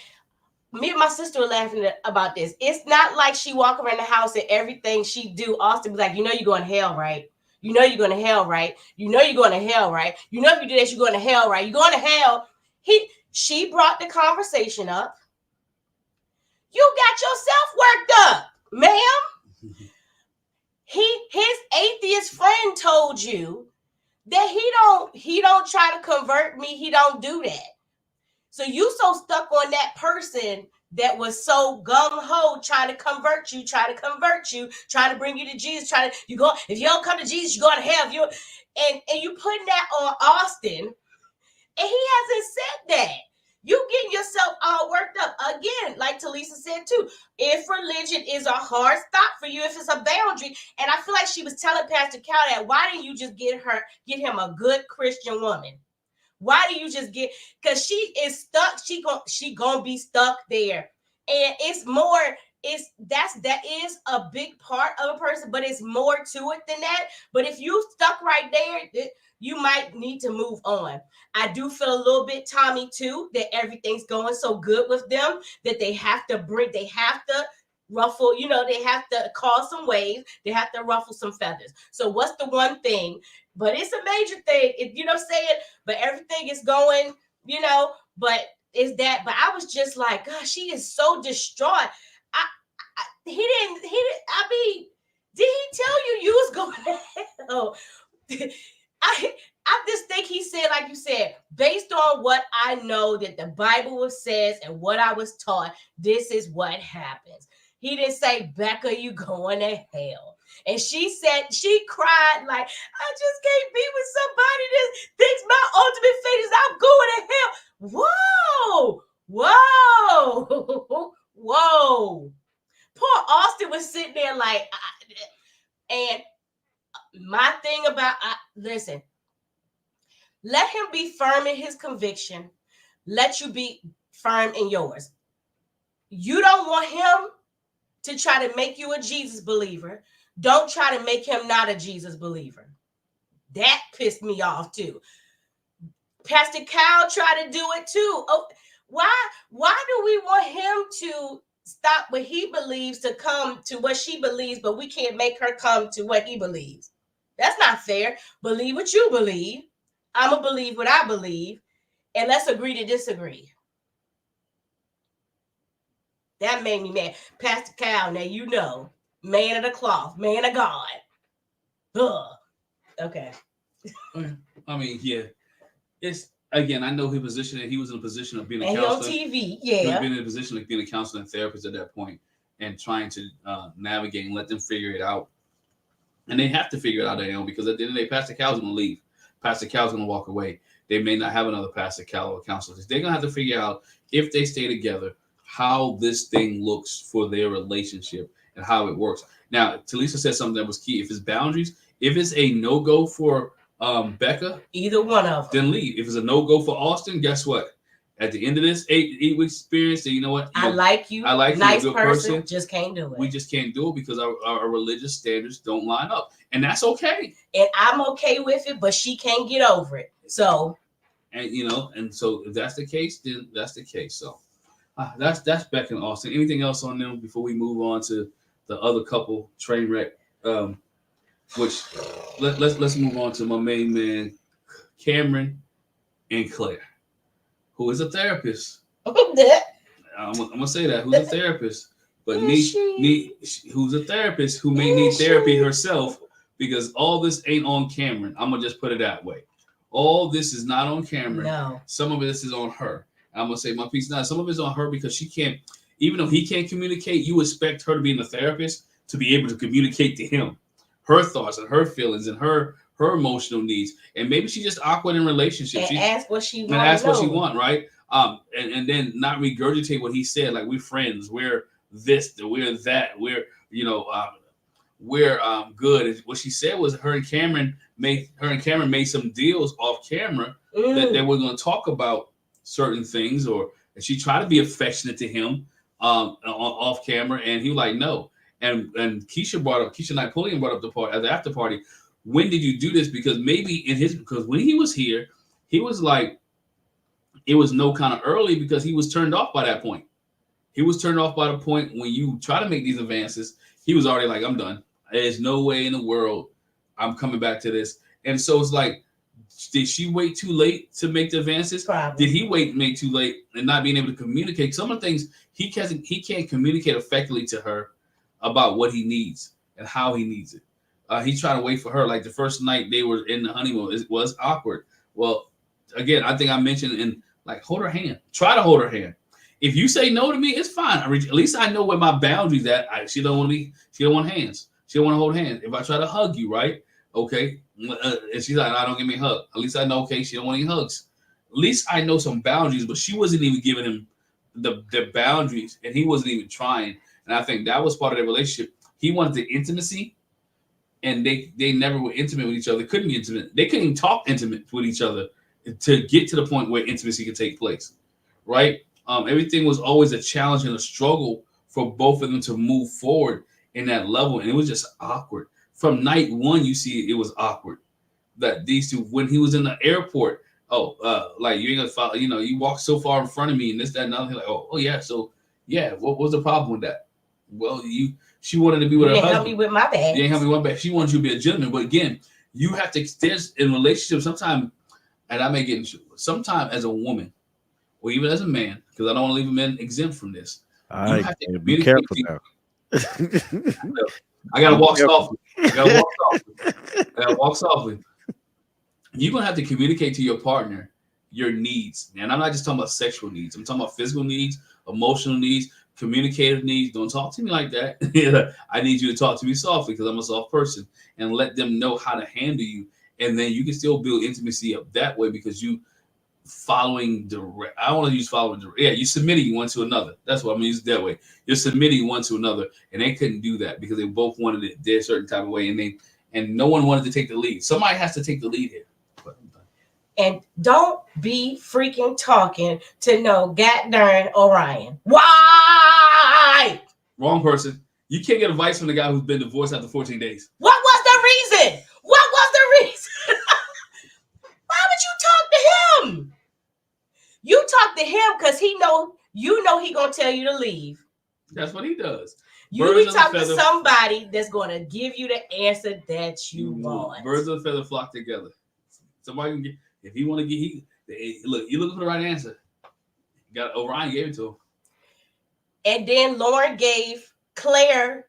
Me and my sister were laughing about this. It's not like she walk around the house and everything she do, Austin be like, you're going to hell, right? You know you're going to hell, right? You know you're going to hell, right? You know if you do this, you're going to hell, right? You're going to hell. She brought the conversation up. You got yourself worked up, ma'am. His atheist friend told you that he don't try to convert me. He don't do that. So you so stuck on that person that was so gung-ho trying to convert you, trying to bring you to Jesus, if you don't come to Jesus, you're going to hell. And you putting that on Austin, and he hasn't said that. You getting yourself all worked up again, like Talisa said too. If religion is a hard stop for you, if it's a boundary, and I feel like she was telling Pastor Cal that, why didn't you just get him a good Christian woman? Why do you just get? Because she is stuck. She gonna be stuck there, and it's more. That is a big part of a person, but it's more to it than that. But if you stuck right there, you might need to move on. I do feel a little bit Tommy too, that everything's going so good with them that they have to ruffle, they have to cause some waves, they have to ruffle some feathers. So what's the one thing? But it's a major thing, you know what I'm saying? But everything is going, but is that, but I was just like, gosh, she is so distraught. He didn't, I mean, did he tell you was going to hell? I just think he said, like you said, based on what I know that the Bible says and what I was taught, this is what happens. He didn't say, Becca, you going to hell. And she said, she cried like, I just can't be with somebody that thinks my ultimate fate is I'm going to hell. Whoa. Whoa. Poor Austin was sitting there like, and my thing about, listen, let him be firm in his conviction. Let you be firm in yours. You don't want him to try to make you a Jesus believer. Don't try to make him not a Jesus believer. That pissed me off too. Pastor Kyle tried to do it too. Oh, why do we want him to stop what he believes to come to what she believes, but we can't make her come to what he believes? That's not fair. Believe what you believe. I'm going to believe what I believe, and let's agree to disagree. That made me mad. Pastor Cal, now man of the cloth, man of God. Ugh. Okay. I mean, yeah. It's, again, I know his position, and he was in a position of being a counselor. And on TV, yeah. He was in a position of being a counselor and therapist at that point and trying to navigate and let them figure it out. And they have to figure it out on their own, because at the end of the day, Pastor Cal's going to leave. Pastor Cal's going to walk away. They may not have another Pastor Cal or counselor. They're going to have to figure out, if they stay together, how this thing looks for their relationship and how it works. Now, Talisa said something that was key. If it's boundaries, if it's a no-go for Becca, either one of them, then leave. If it's a no-go for Austin, guess what? At the end of this 8-week experience, then you know what? I like you. Nice you're a good person. Just can't do it. We just can't do it because our religious standards don't line up. And that's okay. And I'm okay with it, but she can't get over it. So. And so if that's the case, then that's the case. So that's Becca and Austin. Anything else on them before we move on to the other couple train wreck? Which let's move on to my main man, Cameron and Claire, who is a therapist. I'm gonna say that, who's a therapist, but who's a therapist who may need therapy herself, because all this ain't on Cameron. I'm gonna just put it that way. All this is not on Cameron. No. Some of this is on her. I'm gonna say my piece now. Some of it's on her because she can't, even though he can't communicate, you expect her to be the therapist to be able to communicate to him her thoughts and her feelings and her emotional needs. And maybe she's just awkward in relationships. And ask what she wants. And ask what she wants, right? And then not regurgitate what he said, like, we're friends, we're this, we're that, we're good. What she said was her and Cameron made some deals off camera that they were going to talk about certain things, and she tried to be affectionate to him off camera, and he was like, no. And Keisha Knight-Pulliam brought up at the after party, when did you do this? Because maybe because when he was here, he was like, it was no kind of early, because he was turned off by that point. He was turned off by the point when you try to make these advances. He was already like, I'm done. There's no way in the world I'm coming back to this. And so it's like, did she wait too late to make the advances? Probably. Did he make too late and not being able to communicate? Some of the things he can't communicate effectively to her about what he needs and how he needs it. He tried to wait for her. Like the first night they were in the honeymoon, it was awkward. Well, again, I think I mentioned hold her hand. Try to hold her hand. If you say no to me, it's fine. At least I know where my boundaries at. She don't want hands. She don't want to hold hands. If I try to hug you, right? Okay. And she's like, I don't give me a hug. At least I know, okay, she don't want any hugs. least I know some boundaries, but she wasn't even giving him the boundaries, and he wasn't even trying. And I think that was part of their relationship. He wanted the intimacy, and they never were intimate with each other. They couldn't be intimate. They couldn't even talk intimate with each other to get to the point where intimacy could take place, right? Everything was always a challenge and a struggle for both of them to move forward in that level, and it was just awkward. From night one, you see it was awkward that these two, when he was in the airport, like you ain't gonna follow, you walk so far in front of me and this, that, and other thing, like, oh yeah, so yeah, what was the problem with that? Well, she wanted to be with her husband. Help me with my bag. You ain't help me with my bag. She wanted you to be a gentleman, but again, you have to. There's in relationships sometimes, and I may get into sometimes as a woman, or even as a man, because I don't want to leave a man exempt from this. You have to be careful now. I gotta walk softly. I gotta walk softly. You're gonna have to communicate to your partner your needs. And I'm not just talking about sexual needs. I'm talking about physical needs, emotional needs, communicative needs. Don't talk to me like that. I need you to talk to me softly because I'm a soft person, and let them know how to handle you. And then you can still build intimacy up that way because you following direct. I don't want to use following direct. Yeah, you're submitting one to another. That's what I'm gonna use it that way. You're submitting one to another, and they couldn't do that because they both wanted it their certain type of way, and no one wanted to take the lead. Somebody has to take the lead here. And don't be freaking talking to no goddamn Orion. Why? Wrong person. You can't get advice from the guy who's been divorced after 14 days. What was the reason? What was the reason? Why would you talk to him? You talk to him because he know he gonna tell you to leave. That's what he does. You be talking to somebody that's gonna give you the answer that you want. Birds of a feather flock together. Somebody can get. If he want to get, look, you looking for the right answer. Orion gave it to him. And then Lauren gave Claire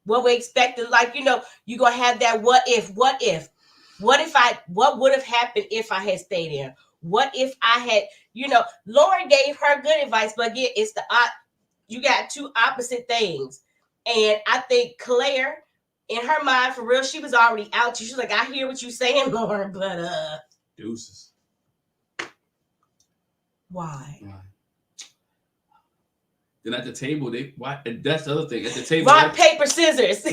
what we expected. Like, you're going to have that what if. What would have happened if I had stayed there? What if I had, Lauren gave her good advice, but again, it's you got two opposite things. And I think Claire, in her mind, for real, she was already out. She was like, I hear what you're saying, Lauren, but deuces. Why? Then at the table, that's the other thing. At the table, rock, paper, scissors.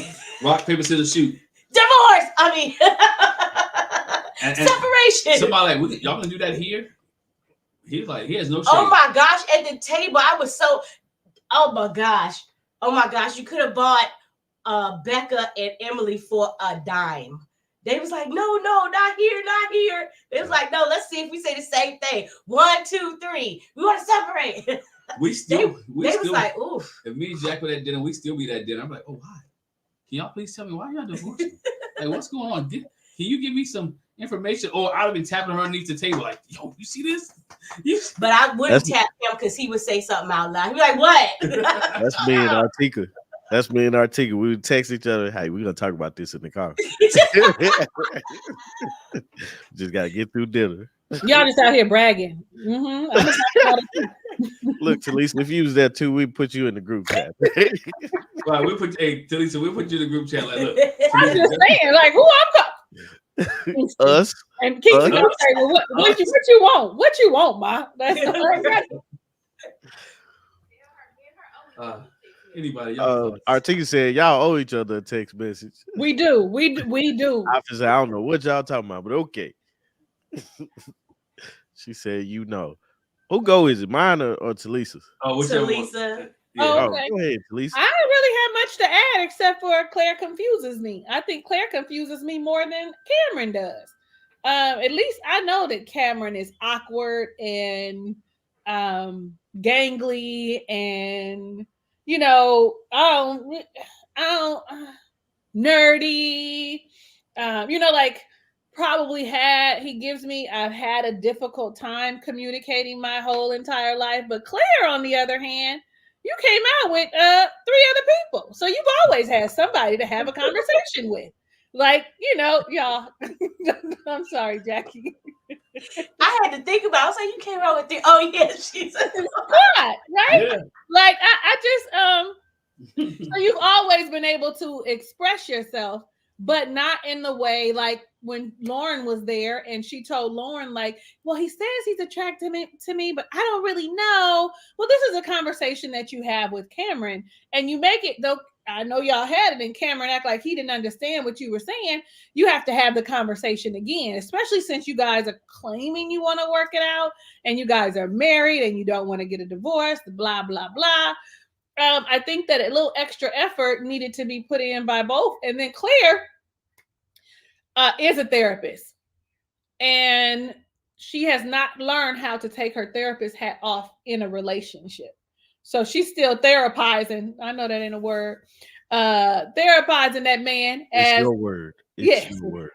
Rock, paper, scissors, shoot. Divorce. I mean, and separation. Somebody like, y'all gonna do that here? He's like, he has no shame. Oh my gosh! At the table, I was so. Oh my gosh! You could have bought Becca and Emily for a dime. They was like, no, not here. They was like, no, let's see if we say the same thing. 1, 2, 3. We want to separate. They was like, oof. If me and Jack were at dinner, we still be at dinner. I'm like, oh, why? Can y'all please tell me why y'all divorcing? Like, what's going on? Can you give me some information? Or I'd have been tapping her underneath the table like, yo, you see this? But I wouldn't tap him because he would say something out loud. He'd be like, what? That's me and Artika. We would text each other, hey, we're going to talk about this in the car. Just got to get through dinner. Y'all just out here bragging. Mm-hmm. Look, Talisa, if you was there too, we'd put you in the group chat. Right, Talisa, we'll put you in the group chat. Like, look. I'm just saying, like, who I'm Us. And Kiki gonna say, well, what you want? What you want, Ma? That's anybody? Artika said y'all owe each other a text message. We do. I don't know what y'all talking about, but okay. She said, who go is it, mine or Talisa's? Oh, Talisa. Yeah. Oh, okay. Go ahead, Talisa. I don't really have much to add except for Claire confuses me. I think Claire confuses me more than Cameron does. At least I know that Cameron is awkward and gangly and nerdy. I've had a difficult time communicating my whole entire life. But Claire, on the other hand, you came out with 3 other people. So you've always had somebody to have a conversation with. Like, y'all. I'm sorry, Jackie. I had to think about it. I was like, you came out with 3. Oh, yeah, she's right? Yeah. Like, I just, so you've always been able to express yourself, but not in the way like when Lauren was there, and she told Lauren, like, well, he says he's attracted to me, but I don't really know. Well, this is a conversation that you have with Cameron, and you make it, though. I know y'all had it, and Cameron act like he didn't understand what you were saying. You have to have the conversation again, especially since you guys are claiming you want to work it out, and you guys are married, and you don't want to get a divorce, blah, blah, blah. I think that a little extra effort needed to be put in by both. And then Claire is a therapist, and she has not learned how to take her therapist hat off in a relationship. So she's still therapizing. I know that ain't a word. Therapizing that man It's as, your word. It's yes. your word.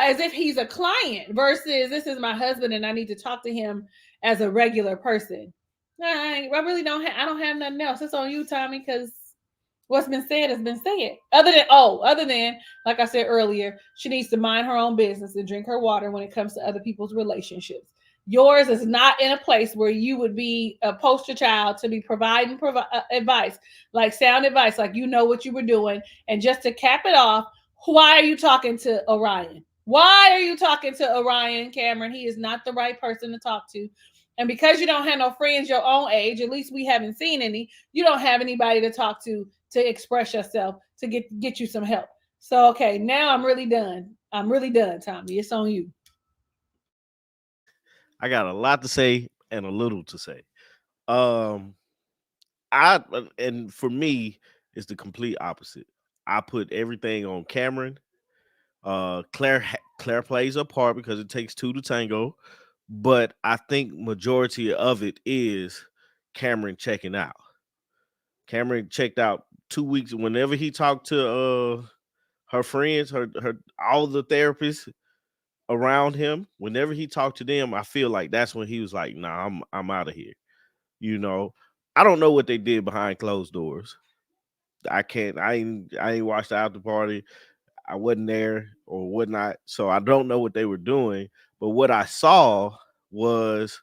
As if he's a client versus this is my husband and I need to talk to him as a regular person. I really don't I don't have nothing else. It's on you, Tommy, because what's been said has been said. Other than, like I said earlier, she needs to mind her own business and drink her water when it comes to other people's relationships. Yours is not in a place where you would be a poster child to be providing advice, like sound advice, like you know what you were doing. And just to cap it off, why are you talking to Orion? Why are you talking to Orion, Cameron? He is not the right person to talk to. And because you don't have no friends your own age, at least we haven't seen any, you don't have anybody to talk to express yourself, to get you some help. So, okay, now I'm really done. I'm really done, Tommy. It's on you. I got a lot to say and a little to say. Um, and for me, it's the complete opposite. I put everything on Cameron. Claire plays a part because it takes two to tango, but I think majority of it is Cameron checking out. Cameron checked out 2 weeks. Whenever he talked to her friends, her all the therapists around him, whenever he talked to them, I feel like that's when he was like, "Nah, I'm out of here." You know, I don't know what they did behind closed doors. I can't. I ain't watched the after party. I wasn't there or whatnot, so I don't know what they were doing. But what I saw was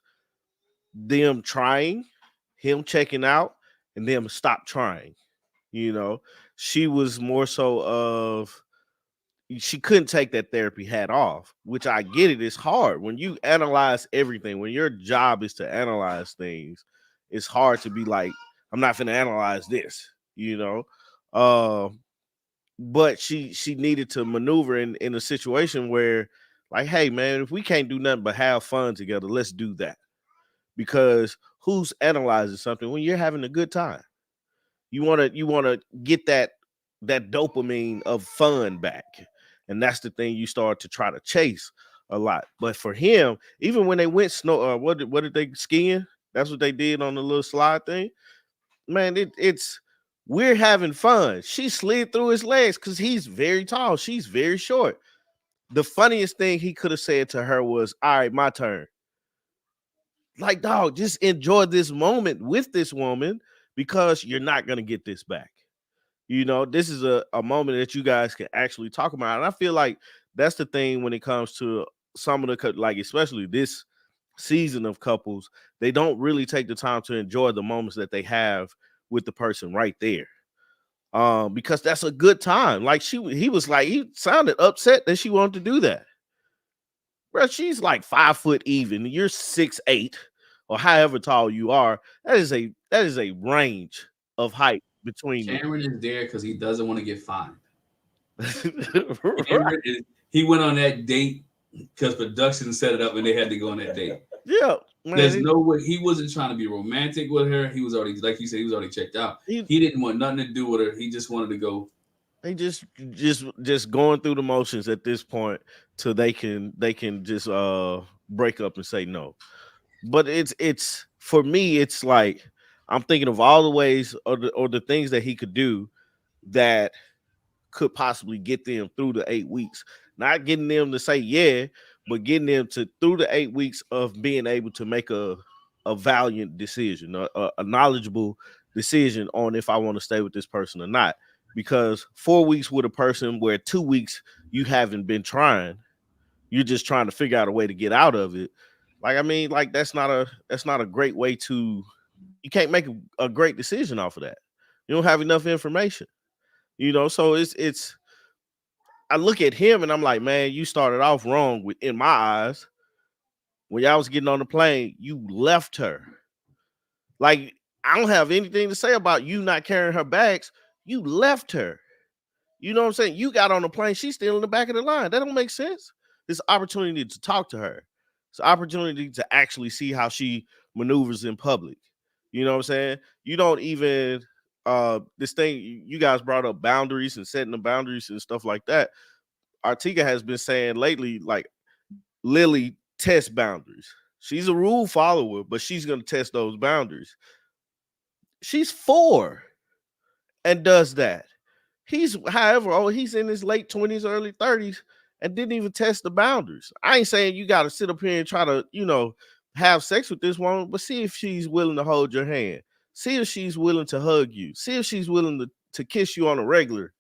them trying, him checking out, and them stop trying. You know, she was more so of she couldn't take that therapy hat off, which I get it. It's hard when you analyze everything. When your job is to analyze things, it's hard to be like, I'm not going to analyze this, you know. But she needed to maneuver in a situation where, like, hey man, if we can't do nothing but have fun together, let's do that. Because who's analyzing something when you're having a good time? You want to get that dopamine of fun back, and that's the thing you start to try to chase a lot. But for him, even when they went snow, what did they skiing? That's what they did on the little slide thing. Man, it's we're having fun. She slid through his legs because he's very tall. She's very short. The funniest thing he could have said to her was, "All right, my turn." Like, dog, just enjoy this moment with this woman because you're not gonna get this back. You know, this is a moment that you guys can actually talk about. And I feel like that's the thing when it comes to some of the, like, especially this season of couples, they don't really take the time to enjoy the moments that they have with the person right there. Because that's a good time. Like he was like, he sounded upset that she wanted to do that. Bro, she's like 5 foot even. You're 6'8", or however tall you are. That is a range of height between you. Cameron is there because he doesn't want to get fined. Right. He went on that date because production set it up and they had to go on that date. Yeah, man. There's no way he wasn't trying to be romantic with her. He was already, like you said, he was already checked out. He didn't want nothing to do with her. He just wanted to go. They just going through the motions at this point till they can just break up and say no. But it's for me, it's like I'm thinking of all the ways or the things that he could do that could possibly get them through the 8 weeks. Not getting them to say yeah, but getting them to through the 8 weeks of being able to make a valiant decision, a knowledgeable decision on if I want to stay with this person or not. Because 4 weeks with a person where 2 weeks you haven't been trying, you're just trying to figure out a way to get out of it. Like, I mean, like that's not a great way to. You can't make a great decision off of that. You don't have enough information. So it's I look at him and I'm like, man, you started off wrong in my eyes. When y'all was getting on the plane, you left her. Like, I don't have anything to say about you not carrying her bags. You left her. You know what I'm saying? You got on the plane. She's still in the back of the line. That don't make sense. This opportunity to talk to her. It's an opportunity to actually see how she maneuvers in public. You know what I'm saying? You don't even this thing you guys brought up boundaries and setting the boundaries and stuff like that. Artika has been saying lately, like, Lily tests boundaries. She's a rule follower, but she's going to test those boundaries. She's 4 and does that. He's in his late 20s, early 30s, and didn't even test the boundaries. I ain't saying you got to sit up here and try to, have sex with this woman, but see if she's willing to hold your hand. See if she's willing to hug you. See if she's willing to kiss you on a regular.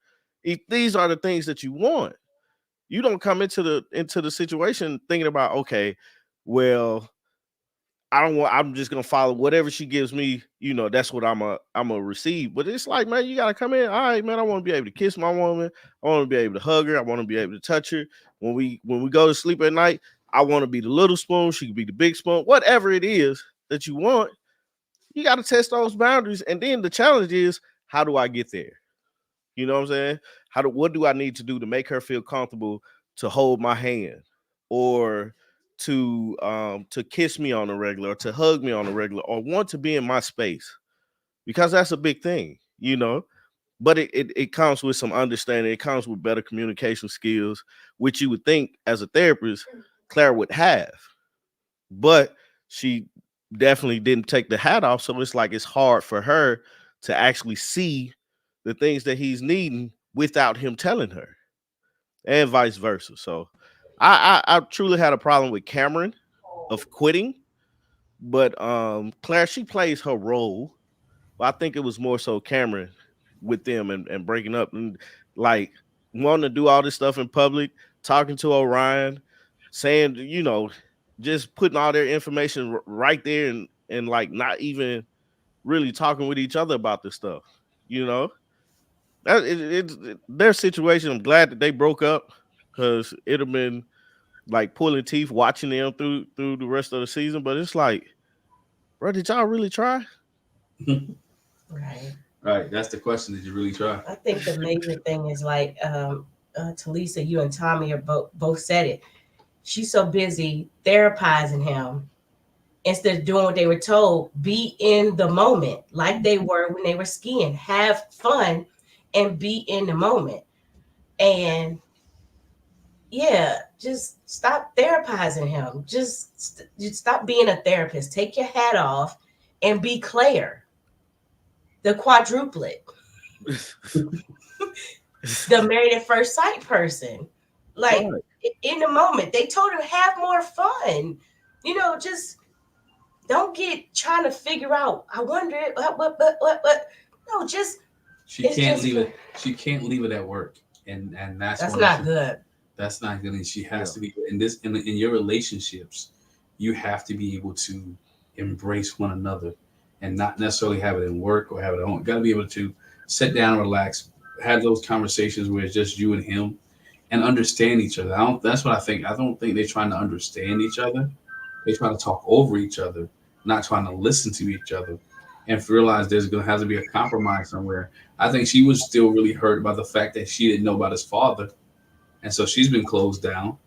If these are the things that you want. You don't come into the situation thinking about, okay, well, I'm just gonna follow whatever she gives me, that's what I'm a receive. But it's like, man, you gotta come in. All right, man, I want to be able to kiss my woman, I want to be able to hug her, I want to be able to touch her. When we go to sleep at night, I want to be the little spoon, she could be the big spoon, whatever it is that you want, you gotta test those boundaries. And then the challenge is, how do I get there? You know what I'm saying? What do I need to do to make her feel comfortable to hold my hand, or to kiss me on a regular, or to hug me on a regular, or want to be in my space? Because that's a big thing, But it comes with some understanding. It comes with better communication skills, which you would think as a therapist, Claire would have. But she definitely didn't take the hat off. So it's like it's hard for her to actually see the things that he's needing without him telling her, and vice versa. So I truly had a problem with Cameron of quitting, but Claire, she plays her role. But I think it was more so Cameron with them and breaking up and like wanting to do all this stuff in public, talking to Orion, saying, just putting all their information right there and like not even really talking with each other about this stuff, their situation. I'm glad that they broke up, because it'd have been like pulling teeth watching them through the rest of the season. But it's like, bro, did y'all really try? Right. That's the question. Did you really try? I think the major thing is like Talisa, you and Tommy are both said it. She's so busy therapizing him instead of doing what they were told. Be in the moment like they were when they were skiing. Have fun and be in the moment. And yeah, just stop therapizing him. Just stop being a therapist. Take your hat off and be Claire, the quadruplet, the married at first sight person. Like, right. In the moment, they told her have more fun. Just don't get trying to figure out. I wonder what. No, just she can't leave it. She can't leave it at work, and that's not good. That's not good. And she has to be in your relationships. You have to be able to embrace one another, and not necessarily have it in work or have it at home. Got to be able to sit down and relax, have those conversations where it's just you and him, and understand each other. That's what I think. I don't think they're trying to understand each other. They're trying to talk over each other, not trying to listen to each other, and realize there's going to have to be a compromise somewhere. I think she was still really hurt by the fact that she didn't know about his father, and so she's been closed down.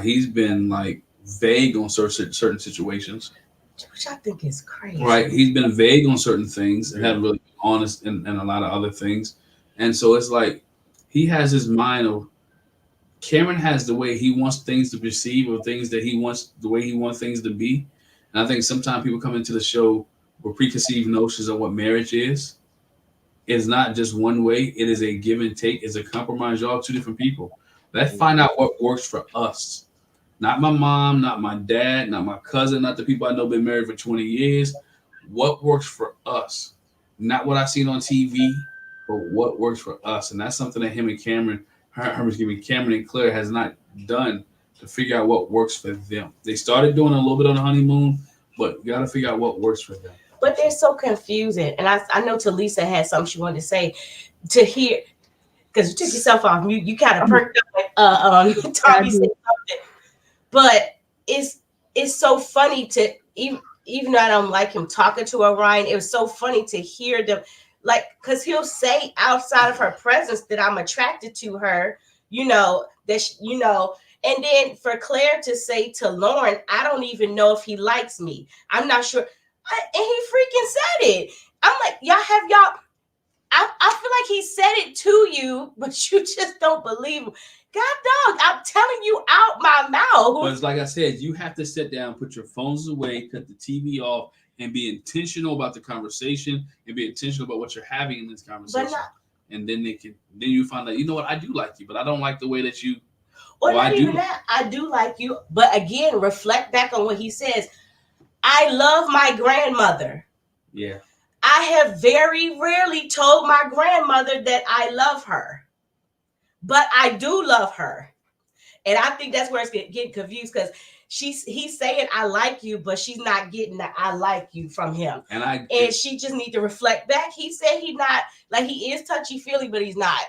He's been like vague on certain situations, which I think is crazy. Right, he's been vague on certain things and haven't really been honest in a lot of other things, and so it's like he has his mind of. Cameron has the way he wants things to perceive, or things that the way he wants things to be. And I think sometimes people come into the show with preconceived notions of what marriage is. It's not just one way. It is a give and take. It's a compromise. Y'all two different people. Let's find out what works for us. Not my mom, not my dad, not my cousin, not the people I know been married for 20 years. What works for us? Not what I've seen on TV, but what works for us. And that's something that Cameron and Claire has not done to figure out what works for them. They started doing a little bit on the honeymoon, but you got to figure out what works for them. But they're so confusing. And I know Talisa had something she wanted to say. To hear because you took yourself off mute. You kind of perked up when Tommy said something. But it's so funny to even though I don't like him talking to Orion, it was so funny to hear them, like, because he'll say outside of her presence that I'm attracted to her, and then for Claire to say to Lauren, I don't even know if he likes me. I'm not sure. And he freaking said it. I'm like, I feel like he said it to you, but you just don't believe him. God dog, I'm telling you out my mouth. But it's like I said, you have to sit down, put your phones away, cut the TV off, and be intentional about the conversation and be intentional about what you're having in this conversation. And then you find out, you know what, I do like you, but I don't like the way that you. Well, not even that. I do like you, but again, reflect back on what he says. I love my grandmother. Yeah. I have very rarely told my grandmother that I love her, but I do love her. And I think that's where it's getting confused, because he's saying I like you, but she's not getting that I like you from him. And she just need to reflect back. He said he's not, like, he is touchy-feely, but he's not.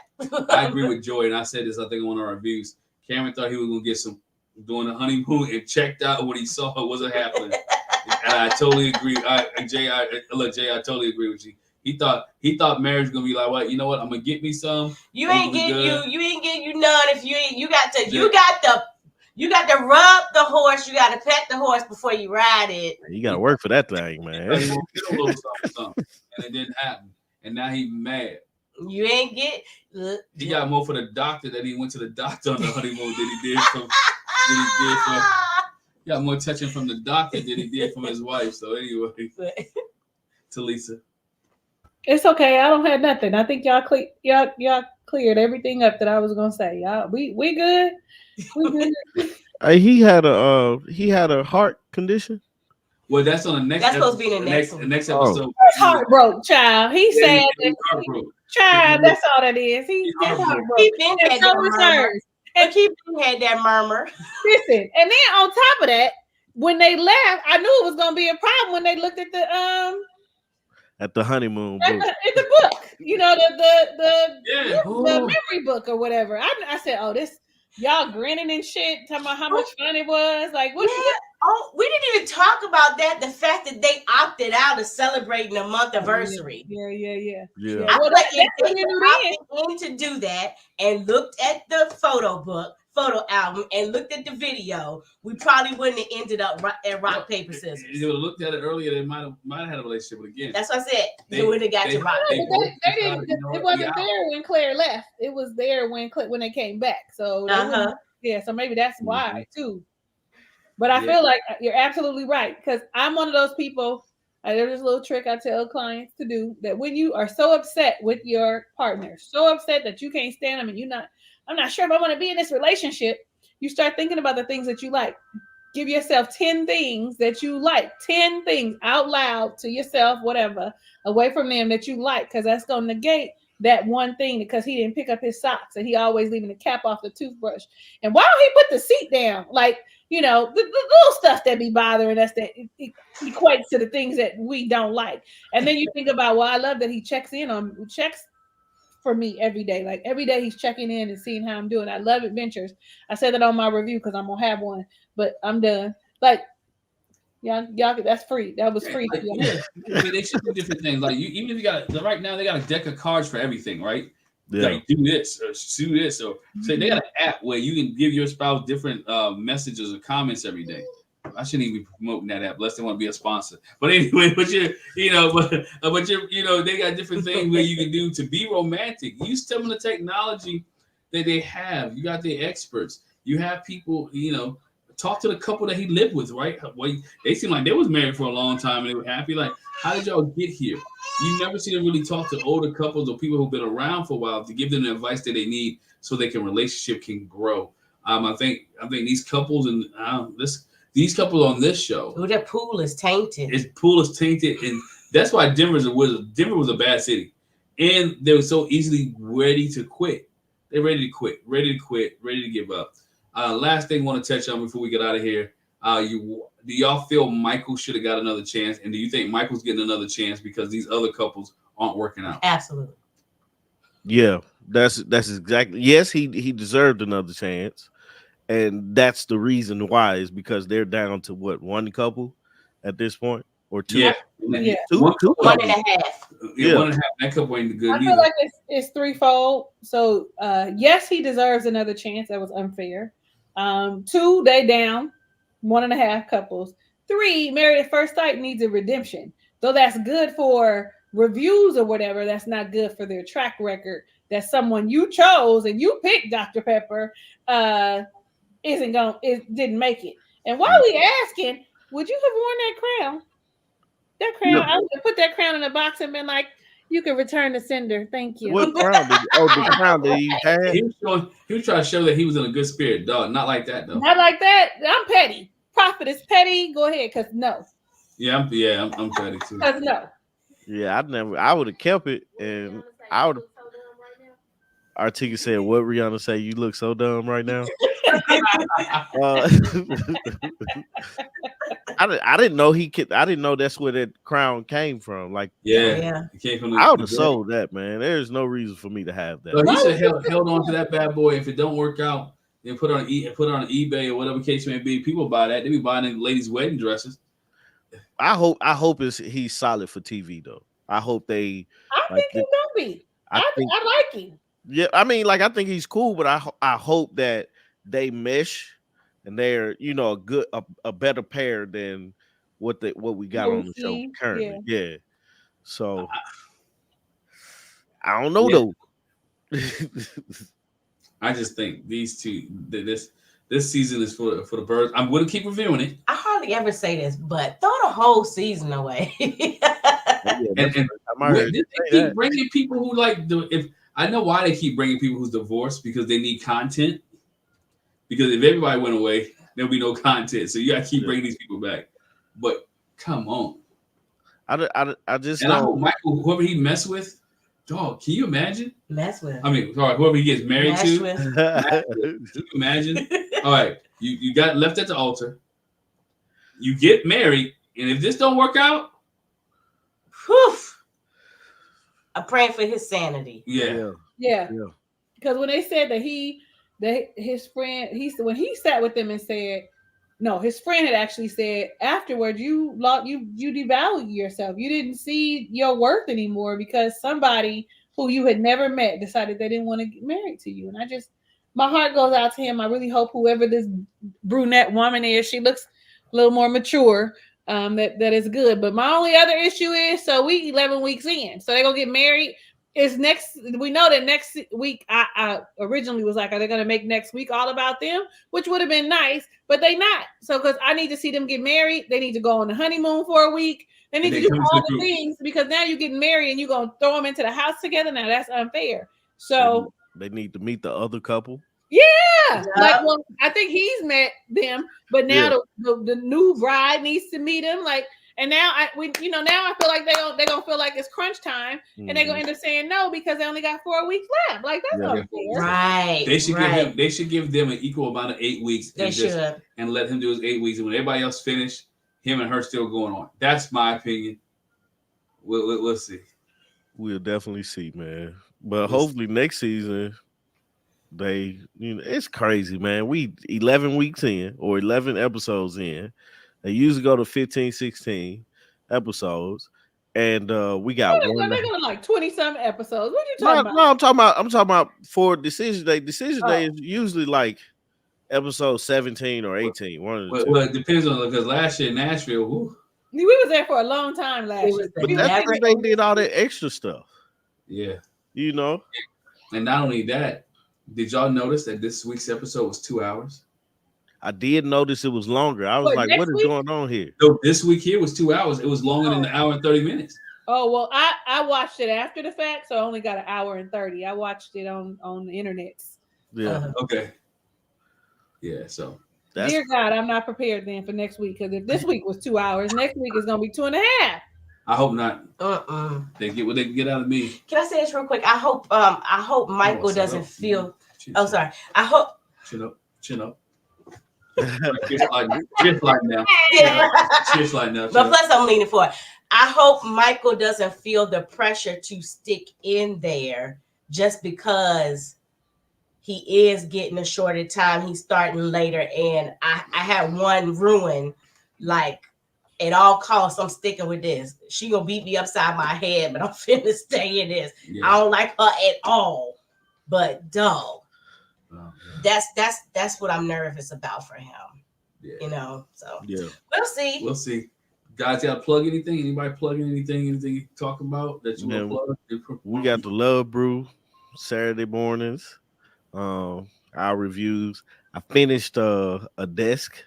I agree with Joy, and I said this, I think, on one of our reviews. Cameron thought he was going to get some doing the honeymoon and checked out what he saw wasn't happening. And I totally agree. Jay, I totally agree with you. He thought marriage was gonna be like, what? You know what? I'm gonna get me some. You ain't getting you none if you got to rub the horse. You got to pet the horse before you ride it. You got to work for that thing, man. And it didn't happen. And now he's mad. You ain't get. He got more for the doctor than he went to the doctor on the honeymoon than he did from. He got more touching from the doctor than he did from his wife. So anyway, Talisa. It's okay. I don't have nothing. I think y'all cleared everything up that I was gonna say. Y'all, we good. We good. He had a heart condition. Well, that's on the next. That's supposed to be the next episode. His heart broke, child. He said that. Child, that's all that is. He had that murmur. Listen, and then on top of that, when they left, I knew it was gonna be a problem when they looked at the honeymoon book. In the book, the memory book or whatever. I said, oh, this y'all grinning and shit, talking about how much fun it was. Like, what? Yeah. Oh, we didn't even talk about that. The fact that they opted out of celebrating a month anniversary. Yeah. I Well, like if they opted in to do that and looked at the photo album and looked at the video, we probably wouldn't have ended up at rock, paper, scissors. If they would have looked at it earlier, they might have had a relationship again. That's what I said. They would have got to rock, paper. It wasn't there when Claire left. It was there when they came back. So so maybe that's why too. But I feel like you're absolutely right, because I'm one of those people. There's this little trick I tell clients to do, that when you are so upset with your partner, so upset that you can't stand them, and I'm not sure if I want to be in this relationship, you start thinking about the things that you like. Give yourself 10 things that you like, 10 things out loud to yourself, whatever, away from them that you like, because that's going to negate that one thing, because he didn't pick up his socks and he always leaving the cap off the toothbrush. And why don't he put the seat down? Like, the little stuff that be bothering us, that it equates to the things that we don't like. And then you think about, well, I love that he checks for me every day. Like every day he's checking in and seeing how I'm doing. I love adventures. I said that on my review because I'm gonna have one, but I'm done. Like, y'all, that's free. That was free. They should do different things. Like even if you got right now, they got a deck of cards for everything, right? Yeah. Like do this or do this, or say they got an app where you can give your spouse different messages or comments every day. I shouldn't even be promoting that app unless they want to be a sponsor. But anyway, but they got different things where you can do to be romantic. Use some of the technology that they have. You got the experts. You have people, talk to the couple that he lived with, right? Well, they seem like they was married for a long time and they were happy. Like, how did y'all get here? You never see them really talk to older couples or people who've been around for a while to give them the advice that they need so relationship can grow. I think these couples and these couples on this show. Oh, that pool is tainted. And that's why Denver was a bad city, and they were so easily ready to quit. They're ready to quit, ready to give up. Last thing I want to touch on before we get out of here. Do y'all feel Michael should have got another chance? And do you think Michael's getting another chance because these other couples aren't working out? Absolutely. Yeah, that's exactly. Yes, he deserved another chance, and that's the reason why is because they're down to what, one couple at this point, or two, Yeah, Yeah. one two couple, One and couples. a half. yeah, Yeah, one and a half. That couple ain't good I feel neither. like it's threefold. So yes, he deserves another chance. That was unfair. Two, they down. One and a half couples. Three, Married at First Sight needs a redemption. Though that's good for reviews or whatever, that's not good for their track record. That someone you chose and you picked Dr. Pepper isn't going it didn't make it. And while we asking, would you have worn that crown? That crown, No, I would have put that crown in a box and been like, you can return the sender. Thank you. what crown did? Oh, the crown that he had. he was trying to show that he was in a good spirit, dog. Not like that though. Not like that. I'm petty. Prophet is petty. Go ahead, cause no. I'm petty too. Cause no. Yeah, I would have kept it, and I would have. Artika said, "What Rihanna say? You look so dumb right now." Uh, I didn't know he could. I didn't know that's where that crown came from. Like, Yeah, he came from I would the have sold that, man. There's no reason for me to have that. So he should have held on to that bad boy. If it don't work out, then put it on eBay or whatever case may be. People buy that. They be buying the ladies' wedding dresses. I hope he's solid for TV though. I hope they. I think he's gonna be. I like him. Yeah, I mean, like I think he's cool, but I hope that they mesh and they're a better pair than what we got on the show currently. Yeah. So I don't know though. I just think these two this season is for the birds. I'm going to keep reviewing it. I hardly ever say this, but throw the whole season away. and they keep bringing people who if I know why they keep bringing people who's divorced, because they need content. Because if everybody went away, there'll be no content. So you got to keep bringing these people back. But come on. I just and I hope Michael, whoever he messed with, dog, can you imagine? Mess with. I mean, sorry, whoever he gets married to. Can you imagine? All right, you got left at the altar. You get married, and if this don't work out, whew, I'm praying for his sanity. Yeah. Because when they said that his friend, when he sat with them and said, no, his friend had actually said afterwards, you devalue yourself. You didn't see your worth anymore because somebody who you had never met decided they didn't want to get married to you. And my heart goes out to him. I really hope whoever this brunette woman is, she looks a little more mature. That is good. But my only other issue is, so we 11 weeks in, so they're gonna get married. We know that next week, I originally was like, are they going to make next week all about them? Which would have been nice, but they not. So, because I need to see them get married. They need to go on the honeymoon for a week. They need to do all the things, because now you're getting married and you're going to throw them into the house together. Now, that's unfair. So, they need to meet the other couple. Yeah. Like, well, I think he's met them, but now the new bride needs to meet him. Like, and now I feel like they're gonna feel like it's crunch time, and they're gonna end up saying no because they only got 4 weeks left. Like, that's not fair. Right. They should give them an equal amount of 8 weeks. And let him do his 8 weeks, and when everybody else finish, him and her still going on. That's my opinion. We'll see. We'll definitely see, man. But hopefully next season, it's crazy, man. We 11 weeks in, or 11 episodes in. They usually go to 15, 16 episodes, and we got one. They're going to like 20-some episodes. What are you talking about? No, I'm talking about for Decision Day. Decision Day is usually like episode 17 or 18. Well, it depends on, because last year in Nashville, we was there for a long time last year. But that's when they did all that extra stuff. Yeah. And not only that, did y'all notice that this week's episode was 2 hours? I did notice it was longer. I was like, what is going on here? So this week here was 2 hours. It was longer than an hour and 30 minutes. Oh, well, I watched it after the fact, so I only got an hour and 30. I watched it on the internet. Yeah. Okay. Yeah, so. Dear God, I'm not prepared then for next week, because if this week was 2 hours, next week is going to be 2.5. I hope not. They get what they can get out of me. Can I say this real quick? I hope Michael doesn't feel. Oh, sorry. I hope. Chin up. Just like now. Yeah. Just like now. But plus, I'm leaning forward. I hope Michael doesn't feel the pressure to stick in there just because he is getting a shorter time. He's starting later, and I had one ruin, like at all costs. I'm sticking with this. She gonna beat me upside my head, but I'm finna stay in this. Yeah. I don't like her at all, but dog, Oh, that's what I'm nervous about for him. yeah. You know, so Yeah. we'll see. We'll see. Guys, got to plug anything? Anybody plugging anything? Anything you can talk about that you Man, want to plug? We got the Love Brew Saturday mornings. Our reviews. I finished a desk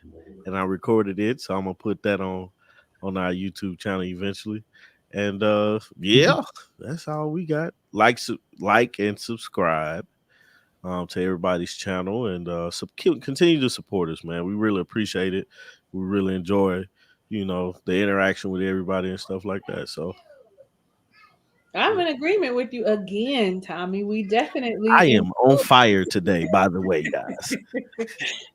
and I recorded it, so I'm gonna put that on our YouTube channel eventually. And yeah, that's all we got. Like and subscribe to everybody's channel, and continue to support us, man. We really appreciate it. We really enjoy, the interaction with everybody and stuff like that. So I'm in agreement with you again, Tommy. We definitely. I am on fire today, by the way, guys.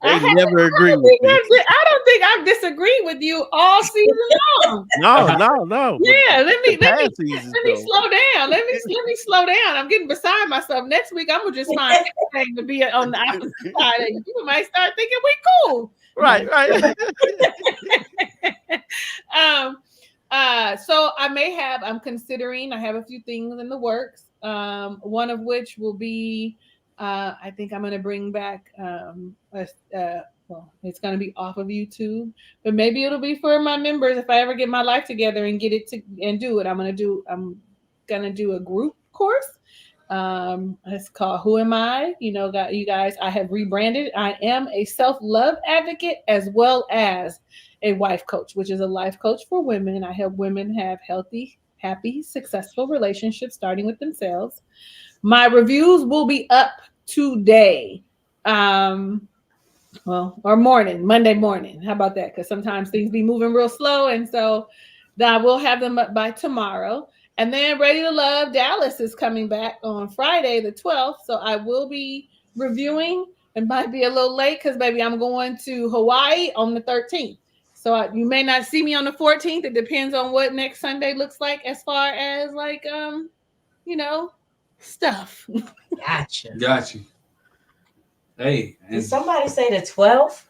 I They never agree with me. I don't think I've disagreed with you all season long. No. Yeah, let me Seasons, slow down. Let me slow down. I'm getting beside myself. Next week, I'm gonna just find everything to be on the opposite side. And you might start thinking we cool. right. So I'm considering, I have a few things in the works. One of which will be, I think I'm going to bring back, it's going to be off of YouTube, but maybe it'll be for my members. If I ever get my life together and and do it, I'm going to do a group course. It's called Who Am I? You guys, I have rebranded. I am a self-love advocate as well as a wife coach, which is a life coach for women. I help women have healthy, happy, successful relationships, starting with themselves. My reviews will be up today. Or Monday morning. How about that? Because sometimes things be moving real slow. And so I will have them up by tomorrow. And then Ready to Love Dallas is coming back on Friday, the 12th. So I will be reviewing. It might be a little late because, baby, I'm going to Hawaii on the 13th. So you may not see me on the 14th. It depends on what next Sunday looks like as far as stuff. Gotcha. Hey. Did somebody say the 12th?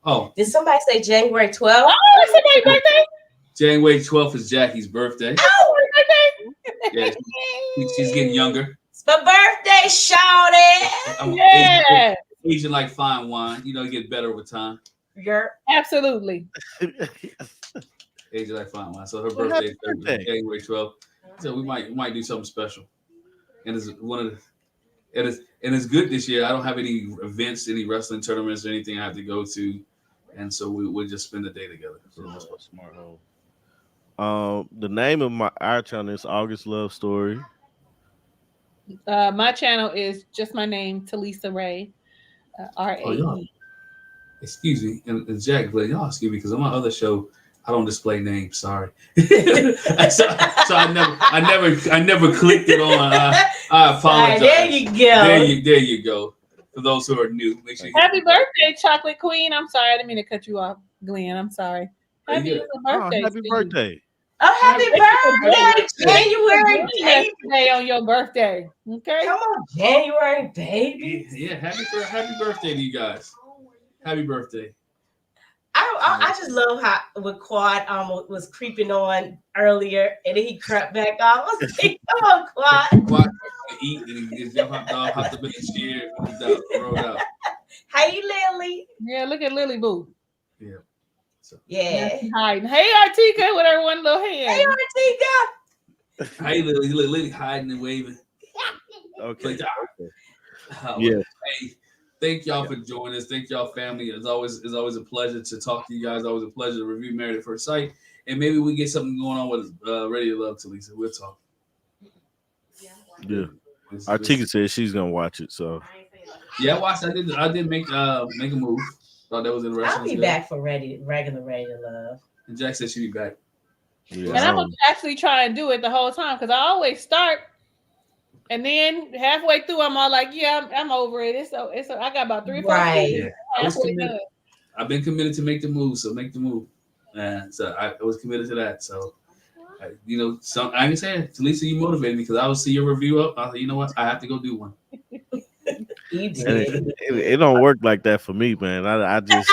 Oh. Did somebody say January 12th? Oh, it's somebody's birthday? January 12th is Jackie's birthday. Oh, my birthday. Yeah, she's getting younger. It's my birthday, shawty. Yeah. Aging like fine wine. You get better over time. Absolutely. Aging like fine wine. So her birthday is January 12th. So we might do something special. And it's good this year. I don't have any events, any wrestling tournaments or anything I have to go to. And so we'll just spend the day together. So that's what's smart home. The name of our channel is August Love Story. My channel is just my name, Talisa Ray, R-A-E. Excuse me, and Jack, but y'all excuse me because on my other show I don't display names. Sorry, so I never clicked it on. I apologize. There you go. There you go. For those who are new, make sure. Happy birthday, Chocolate Queen! I'm sorry, I didn't mean to cut you off, Glenn. I'm sorry. Happy birthday! Happy birthday! Oh, happy birthday, January baby! On your birthday, okay? Come on, January, baby. Yeah, happy birthday to you guys. Happy birthday. I just love how with Quad was creeping on earlier and then he crept back off. I was like, come on, Quad. Quad eat and he gets your hot dog hopped up in the chair, rolled out. Hey, Lily. Yeah, look at Lily Boo. Yeah. So. Yeah. Hiding. Hey, Artika, with her one little hand. Hey, Artika. Hey, Lily hiding and waving. Okay. Yeah. Hey, thank y'all for joining us. Thank y'all, family. It's always a pleasure to talk to you guys. Always a pleasure to review Married at First Sight. And maybe we get something going on with Ready to Love, Talisa. We'll talk. Yeah. Artika said she's gonna watch it. So. Yeah, I watched. I did make a move. Thought that was interesting. I'll be back for regular Ready to Love. And Jack said she'd be back. Yeah, and I'm gonna actually try and do it the whole time because I always start. And then halfway through, I'm all like, "Yeah, I'm over it. It's I got about 3 or 4 right. Yeah. I've been committed to make the move, so make the move. And so I was committed to that. So you know, I ain't saying, Talisa, you motivated me because I would see your review up. I was like, you know what? I have to go do one. You And did. it don't work like that for me, man. I just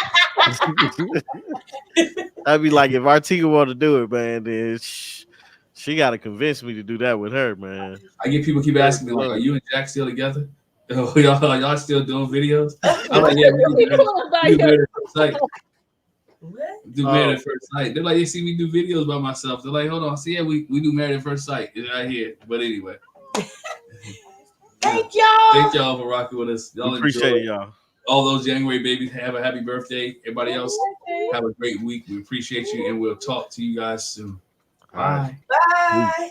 I'd be like, if Artiga want to do it, man, then she got to convince me to do that with her, man. I get people keep asking me, like, are you and Jack still together? Oh, y'all still doing videos? I'm like, yeah, we do Married at First Sight. Do Married at First Sight. They're like, they see me do videos by myself. They're like, hold on, see, yeah, we do Married at First Sight. It's right here. But anyway. Thank y'all. Thank y'all for rocking with us. Y'all Appreciate it, y'all. All those January babies, have a happy birthday. Everybody else, have a great week. We appreciate you, and we'll talk to you guys soon. Bye. Right. Bye.